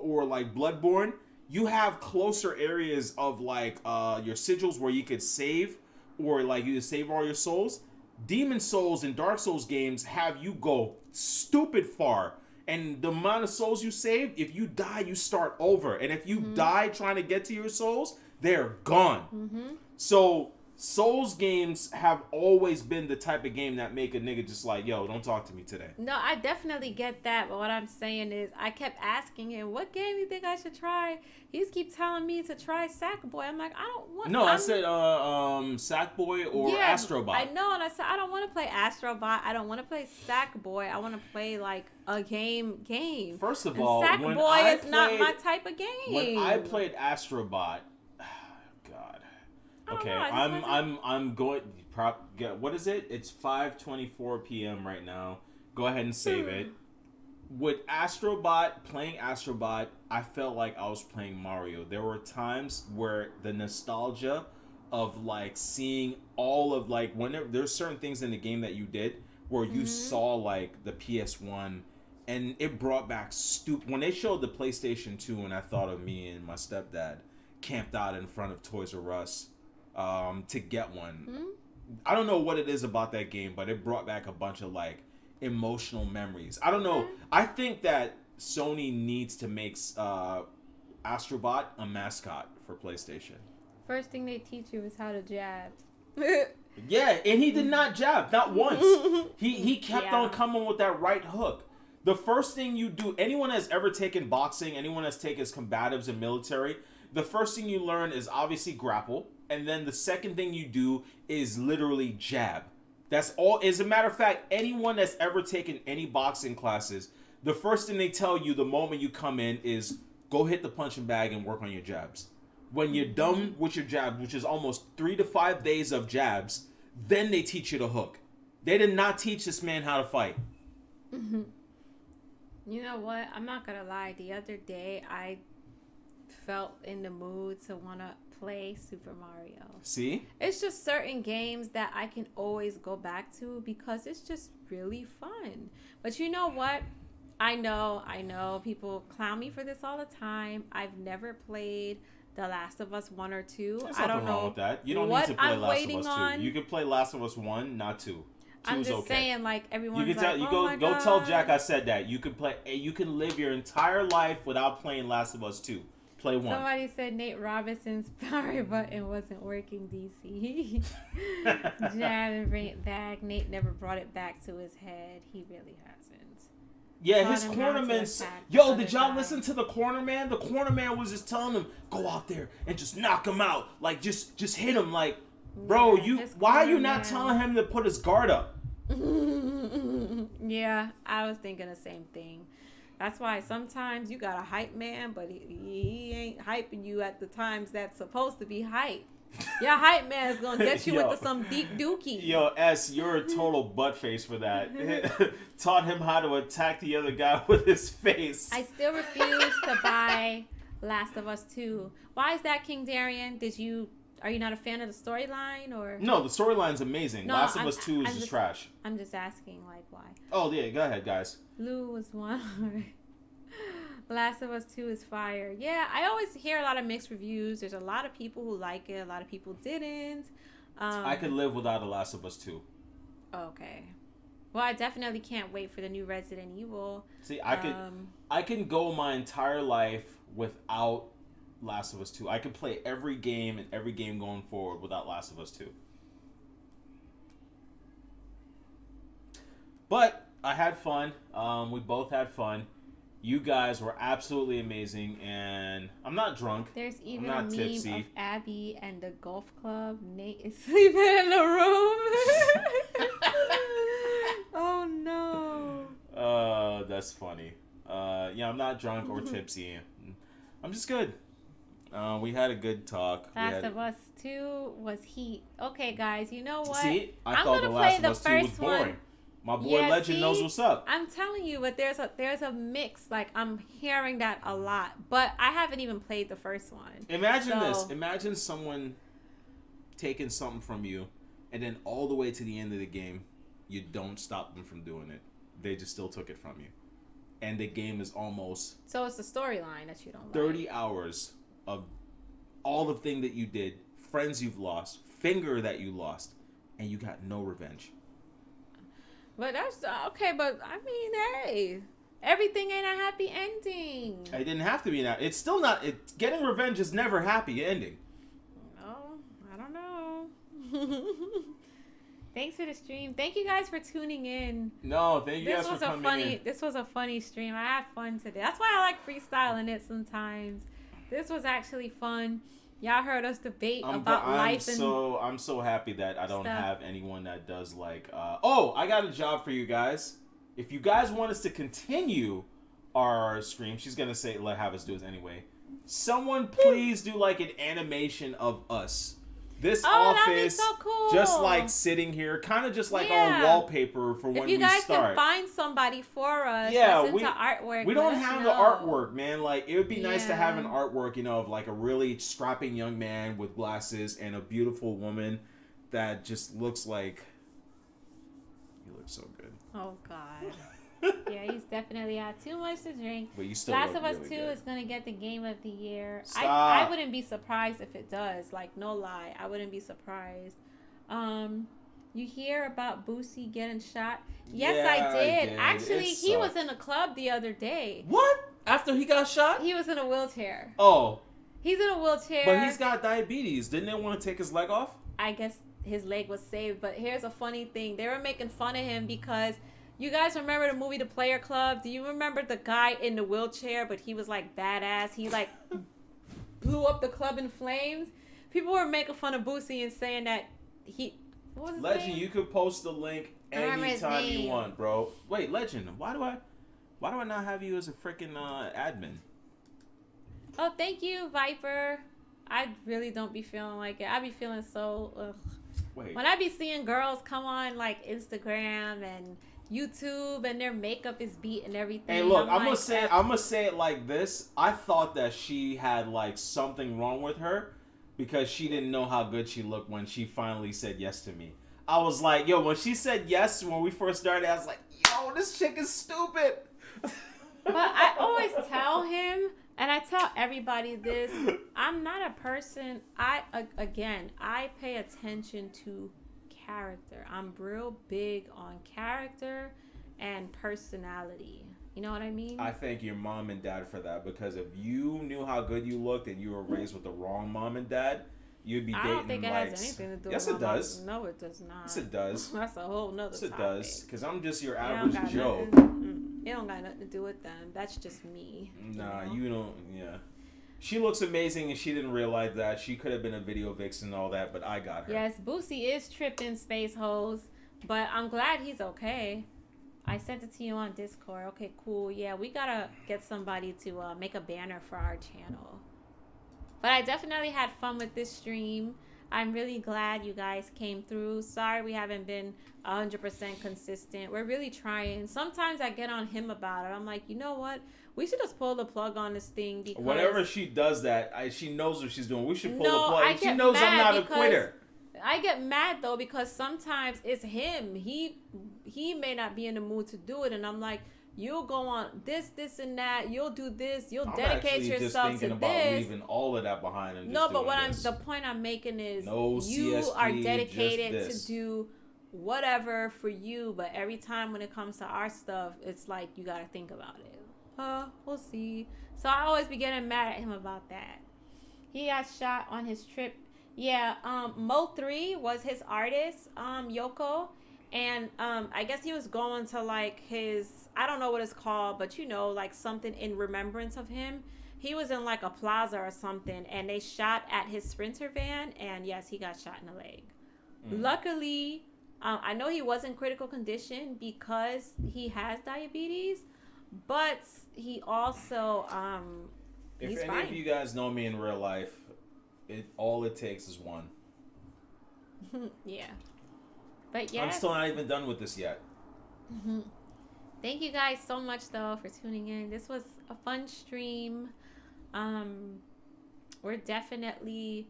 or Bloodborne, you have closer areas of your sigils where you could save, or you could save all your souls. Demon Souls and Dark Souls games have you go stupid far. And the amount of souls you save, if you die, you start over. And if you die trying to get to your souls, they're gone. Mm-hmm. So Souls games have always been the type of game that make a nigga just yo, don't talk to me today. No, I definitely get that, but what I'm saying is I kept asking him, what game do you think I should try? He just keeps telling me to try Sackboy. I'm like, I don't want... No, I said Sackboy or Astrobot. I know, and I said, I don't want to play Astrobot. I don't want to play Sackboy. I want to play, a game. First of and all, Sackboy is not my type of game. When I played Astrobot... Okay, I'm going. What is it? It's 5:24 p.m. right now. Go ahead and save it. With playing Astrobot, I felt like I was playing Mario. There were times where the nostalgia of seeing all of whenever there's certain things in the game that you did where you saw the PS1, and it brought back when they showed the PlayStation 2, and I thought of me and my stepdad camped out in front of Toys R Us. To get one. I don't know what it is about that game, but it brought back a bunch of emotional memories. I don't know. I think that Sony needs to make Astrobot a mascot for PlayStation. First thing they teach you is how to jab. Yeah, and he did not jab, not once. He kept on coming with that right hook. The first thing you do, anyone that's ever taken boxing, anyone that's taken combatives in military, the first thing you learn is obviously grapple. And then the second thing you do is literally jab. That's all. As a matter of fact, anyone that's ever taken any boxing classes, the first thing they tell you the moment you come in is go hit the punching bag and work on your jabs. When you're done with your jabs, which is almost 3 to 5 days of jabs, then they teach you to hook. They did not teach this man how to fight. You know what? I'm not gonna lie. The other day, I felt in the mood to want to play Super Mario. See? It's just certain games that I can always go back to because it's just really fun. But you know what? I know people clown me for this all the time. I've never played The Last of Us 1 or 2. There's I nothing don't know wrong with that. You don't need what to play I'm Last of waiting Us 2. on. You can play Last of Us 1, not 2. I'm just okay. saying, like, everyone's You can like, tell, oh my go tell Jack I God. said that. You can live your entire life without playing Last of Us 2. Play 1. Somebody said Nate Robinson's power button wasn't working, DC. Jab and bring it back. Nate never brought it back to his head. He really hasn't. Yeah, Taught his him how to cornerman. attack Yo, other did y'all guys. listen to the cornerman? The cornerman was just telling him, go out there and just knock him out. Like, just hit him. Like, bro, Yeah, his why are you not cornerman. telling him to put his guard up? Yeah, I was thinking the same thing. That's why sometimes you got a hype man, but he ain't hyping you at the times that's supposed to be hype. Your hype man is gonna get you Yo. into some deep dookie. Yo, S, you're a total butt face for that. Taught him how to attack the other guy with his face. I still refuse to buy Last of Us 2. Why is that, King Darian? Are you not a fan of the storyline or? No, the storyline's amazing. No, Last of Us 2 is I'm just trash. I'm just asking, like, why? Oh, yeah, go ahead, guys. Lou was one. Last of Us 2 is fire. Yeah, I always hear a lot of mixed reviews. There's a lot of people who like it. A lot of people didn't. I could live without a Last of Us 2. Okay. Well, I definitely can't wait for the new Resident Evil. See, I can go my entire life without Last of Us 2. I can play every game and every game going forward without Last of Us 2. But I had fun. We both had fun. You guys were absolutely amazing, and I'm not drunk. There's even I'm a not meme tipsy. of Abby and the golf club. Nate is sleeping in the room. Oh no. That's funny. Yeah, I'm not drunk or tipsy. I'm just good. We had a good talk. Last of Us 2 was heat. Okay, guys, you know what? See, I I'm thought gonna The Last of play Us the 2 was first one. boring. My boy Yeah, Legend knows see? what's up. I'm telling you, but there's a mix. Like, I'm hearing that a lot, but I haven't even played the first one. Imagine So- this. Imagine someone taking something from you, and then all the way to the end of the game, you don't stop them from doing it. They just still took it from you. And the game is almost So it's the storyline that you don't like. 30 hours of all the thing that you did, friends you've lost, finger that you lost, and you got no revenge. But that's okay. But I mean, hey, everything ain't a happy ending. It didn't have to be that. It's still not. Getting revenge is never happy ending. Oh, I don't know. Thanks for the stream. Thank you guys for tuning in. No, thank you guys for coming in. This was a funny stream. I had fun today. That's why I like freestyling it sometimes. This was actually fun. Y'all heard us debate about life and I'm so happy that I don't stuff. have anyone that does like. Oh, I got a job for you guys. If you guys want us to continue our stream, she's gonna have us do it anyway. Someone please do like an animation of us. This that'd be office, so cool. just like sitting here, kind of just like Yeah. our wallpaper for when if we you guys start. can find somebody for us Yeah, that's we- into artwork, We don't let us have know. the artwork, man. Like, it would be nice to have an Yeah. artwork, of like a really strapping young man with glasses and a beautiful woman that just looks like he looks so good. Oh God. Yeah, he's definitely had too much to drink. But you still Last look of Us really 2 good. is gonna get the game of the year. Stop. I wouldn't be surprised if it does. Like, no lie, I wouldn't be surprised. You hear about Boosie getting shot? Yes, Yeah, I did. did. Actually, It he was sucked. in a club the other day. What? After he got shot? He was in a wheelchair. Oh, He's in a wheelchair. but he's got diabetes. Didn't they want to take his leg off? I guess his leg was saved. But here's a funny thing. They were making fun of him because you guys remember the movie The Player Club? Do you remember the guy in the wheelchair, but he was like badass? He like blew up the club in flames. People were making fun of Boosie and saying that what was his Legend, name? you could post the link I remember his anytime you name. want, bro. Wait, Legend, why do I not have you as a freaking admin? Oh, thank you, Viper. I really don't be feeling like it. I be feeling so. Ugh. Wait. When I be seeing girls come on like Instagram and YouTube and their makeup is beat and everything. Hey, look, I'm like, gonna say it like this. I thought that she had like something wrong with her because she didn't know how good she looked when she finally said yes to me. I was like, yo, when she said yes when we first started, I was like, yo, this chick is stupid. But I always tell him, and I tell everybody this, I'm not a person, I pay attention to character. I'm real big on character and personality. You know what I mean? I thank your mom and dad for that, because if you knew how good you looked and you were raised with the wrong mom and dad, you'd be dating. I don't think it has anything to do yes, with it does. mom. No, it does not. Yes, it does. That's a whole nother Yes, it topic. does. Because I'm just your average Joe. It don't got nothing to do with them. That's just me. Nah, you know? you don't. Yeah. She looks amazing, and she didn't realize that. She could have been a video vixen and all that, but I got her. Yes, Boosie is tripping space hoes, but I'm glad he's okay. I sent it to you on Discord. Okay, cool. Yeah, we gotta get somebody to make a banner for our channel. But I definitely had fun with this stream. I'm really glad you guys came through. Sorry we haven't been 100% consistent. We're really trying. Sometimes I get on him about it. I'm like, you know what? We should just pull the plug on this thing because... Whenever she does that, she knows what she's doing. We should pull the No, plug. I She get knows I'm mad not a because- quitter. I get mad though because sometimes it's him. He may not be in the mood to do it, and I'm like, you'll go on this, and that. You'll do this. You'll dedicate yourself just to thinking about this. leaving all of that behind and No, just but doing this. the point I'm making is No you CSP, are dedicated just this. to do whatever for you, but every time when it comes to our stuff, it's like you gotta think about it. We'll see. So I always be getting mad at him about that. He got shot on his trip. Yeah, Mo3 was his artist, Yoko, and I guess he was going to like his, I don't know what it's called, but you know, like something in remembrance of him. He was in like a plaza or something, and they shot at his Sprinter van, and yes, he got shot in the leg. Luckily, I know he was in critical condition because he has diabetes, but he also, If he's any fine. of you guys know me in real life, all it takes is one. Yeah. But yes. I'm still not even done with this yet. Thank you guys so much though for tuning in. This was a fun stream. We're definitely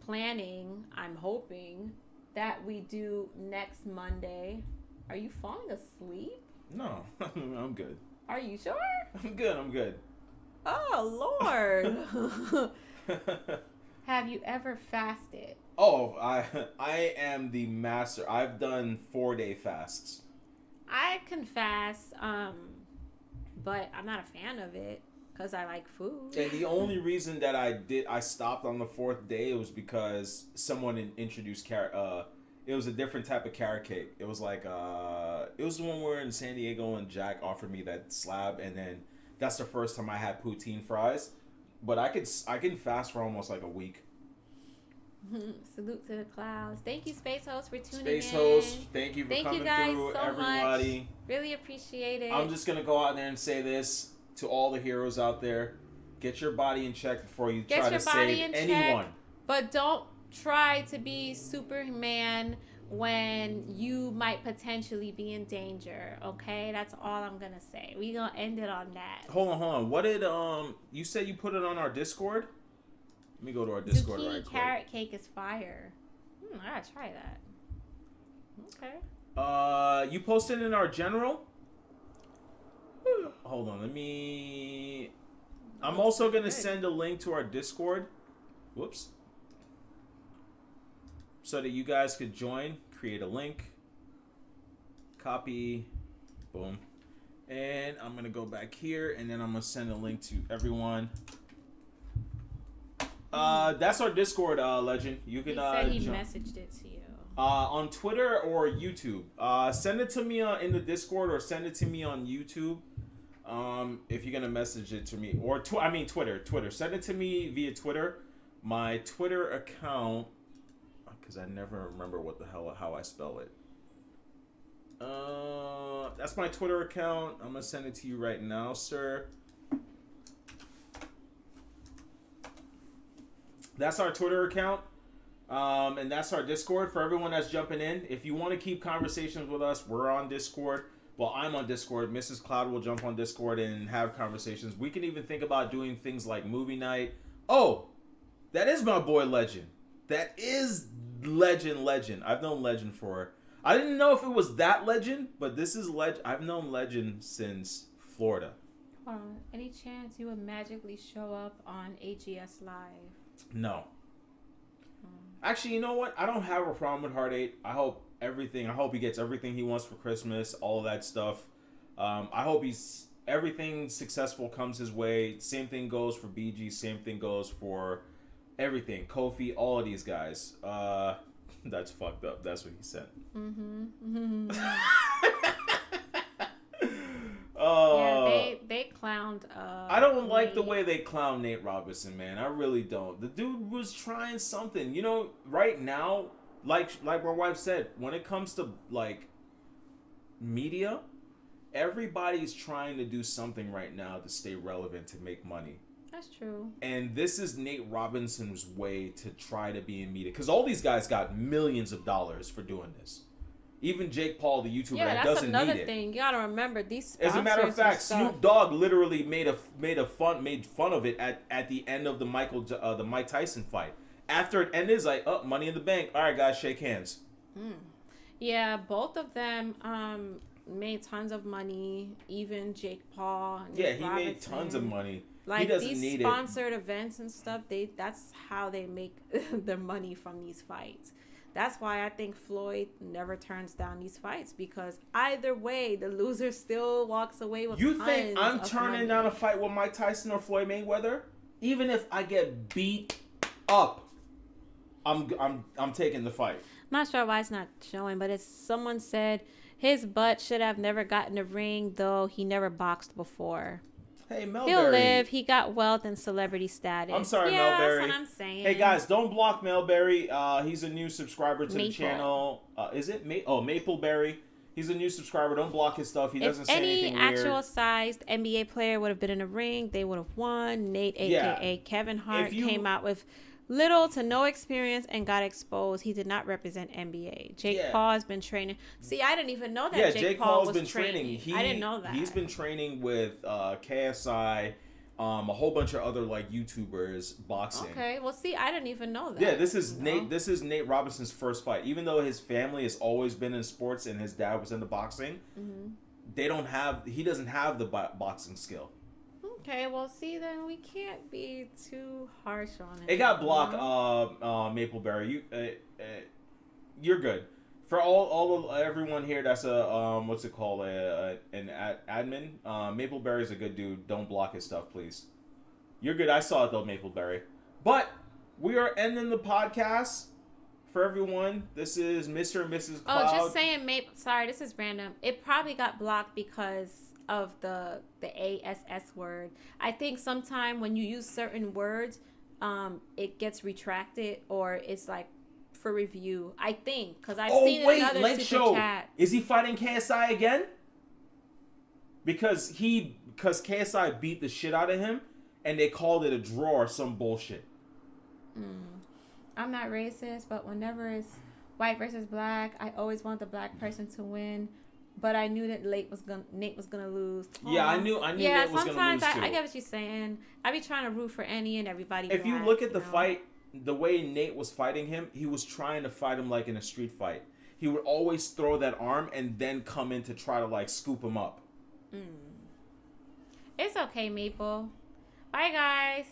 planning, I'm hoping, that we do next Monday. Are you falling asleep? No, I'm good. Are you sure? I'm good. Oh Lord. Have you ever fasted? Oh, I am the master. I've done 4-day fasts. I can fast, but I'm not a fan of it because I like food. And the only reason that I stopped on the 4th day was because someone introduced it was a different type of carrot cake. It was like it was the one where in San Diego and Jack offered me that slab, and then that's the first time I had poutine fries. But I can fast for almost like a week. Salute to the clouds. Thank you, Space Host, for tuning in. Space Host, thank you for coming you guys through, so everybody. much. Really appreciate it. I'm just gonna go out there and say this to all the heroes out there: get your body in check before you try to save anyone. But don't try to be Superman when you might potentially be in danger. Okay, that's all I'm gonna say. We gonna end it on that. Hold on. What did you said you put it on our Discord? Let me go to our Discord Zucchini right quick. carrot cake is fire. I gotta try that. Okay. You posted in our general? Hold on, I'm also gonna send a link to our Discord. Whoops. So that you guys could join, create a link, copy, boom. And I'm gonna go back here and then I'm gonna send a link to everyone. That's our Discord, Legend. You can He said he join. messaged it to you. On Twitter or YouTube. Send it to me in the Discord or send it to me on YouTube. If you're gonna message it to me or Twitter. Send it to me via Twitter. My Twitter account, because I never remember how I spell it. That's my Twitter account. I'm gonna send it to you right now, sir. That's our Twitter account. And that's our Discord for everyone that's jumping in. If you want to keep conversations with us, we're on Discord. Well, I'm on Discord. Mrs. Cloud will jump on Discord and have conversations. We can even think about doing things like movie night. Oh, that is my boy Legend. That is Legend. I've known Legend for... I didn't know if it was that Legend, but this is Legend. I've known Legend since Florida. Hold on. Any chance you would magically show up on AGS Live? No. Actually, you know what? I don't have a problem with Heart 8. I hope he gets everything he wants for Christmas, all of that stuff. I hope everything successful comes his way. Same thing goes for BG. Same thing goes for everything. Kofi, all of these guys. That's fucked up. That's what he said. Mm-hmm. Yeah, they clowned. I don't like the way they clown Nate Robinson, man. I really don't. The dude was trying something. You know, right now, like my wife said, when it comes to like media, everybody's trying to do something right now to stay relevant, to make money. That's true. And this is Nate Robinson's way to try to be in media, because all these guys got millions of dollars for doing this. Even Jake Paul, the YouTuber, that doesn't need it. Yeah, that's another thing. You gotta remember, these sponsors. As a matter of fact, Snoop Dogg literally made fun of it at the end of the Mike Tyson fight. After it ended, it's like, oh, Money in the Bank. All right, guys, shake hands. Yeah, both of them made tons of money. Even Jake Paul. And he made tons of money. Like, these sponsored events and stuff, that's how they make their money from these fights. That's why I think Floyd never turns down these fights, because either way, the loser still walks away with You tons think I'm of turning money. down a fight with Mike Tyson or Floyd Mayweather? Even if I get beat up, I'm taking the fight. I'm not sure why it's not showing, but someone said his butt should have never gotten a ring, though he never boxed before. Hey, Melberry. He'll live. He got wealth and celebrity status. I'm sorry, yeah, Melberry. That's what I'm saying. Hey, guys, don't block Melberry. He's a new subscriber to the channel. Is it? Mapleberry. He's a new subscriber. Don't block his stuff. He doesn't say anything weird. If any actual-sized NBA player would have been in a ring, they would have won. Nate, a.k.a. Kevin Hart, came out with little to no experience and got exposed. He did not represent NBA. Jake Paul has been training. See, I didn't even know that Jake Paul was been training. I didn't know that. He's been training with KSI, a whole bunch of other like YouTubers boxing. Okay, well, see, I didn't even know that. Yeah, this is Nate. This is Nate Robinson's first fight. Even though his family has always been in sports and his dad was into boxing, he doesn't have the boxing skill. Okay, well, see, then we can't be too harsh on it. It got blocked, Mapleberry. You're good. For everyone here that's a what's it called, an admin, Mapleberry's a good dude. Don't block his stuff, please. You're good. I saw it though, Mapleberry. But we are ending the podcast. For everyone, this is Mr. and Mrs. Cloud. Oh, just saying, sorry, this is random. It probably got blocked because of the ASS word. I think sometime when you use certain words, it gets retracted, or it's like for review. I think, because I've seen it in other super chats. Is he fighting KSI again? Because KSI beat the shit out of him, and they called it a draw or some bullshit. I'm not racist, but whenever it's white versus black, I always want the black person to win. But I knew that Nate was gonna lose. Yeah, I knew Nate was gonna lose too. I get what you're saying. I be trying to root for any and everybody. If you look at the fight, the way Nate was fighting him, he was trying to fight him like in a street fight. He would always throw that arm and then come in to try to like scoop him up. It's okay, Maple. Bye, guys.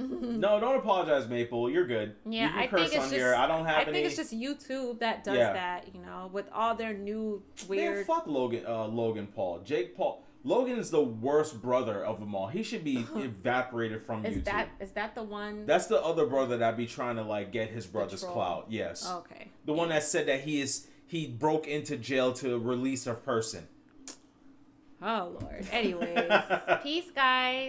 No, don't apologize, Maple. You're good. Yeah, you can curse on here. I don't have any. I think it's just YouTube that does that, with all their new weird. Man, fuck Logan Paul. Jake Paul. Logan is the worst brother of them all. He should be evaporated from YouTube. Is that the one? That's the other brother that be trying to like get his brother's clout. Yes. Okay. The one that said that he broke into jail to release a person. Oh Lord. Anyways, peace, guys.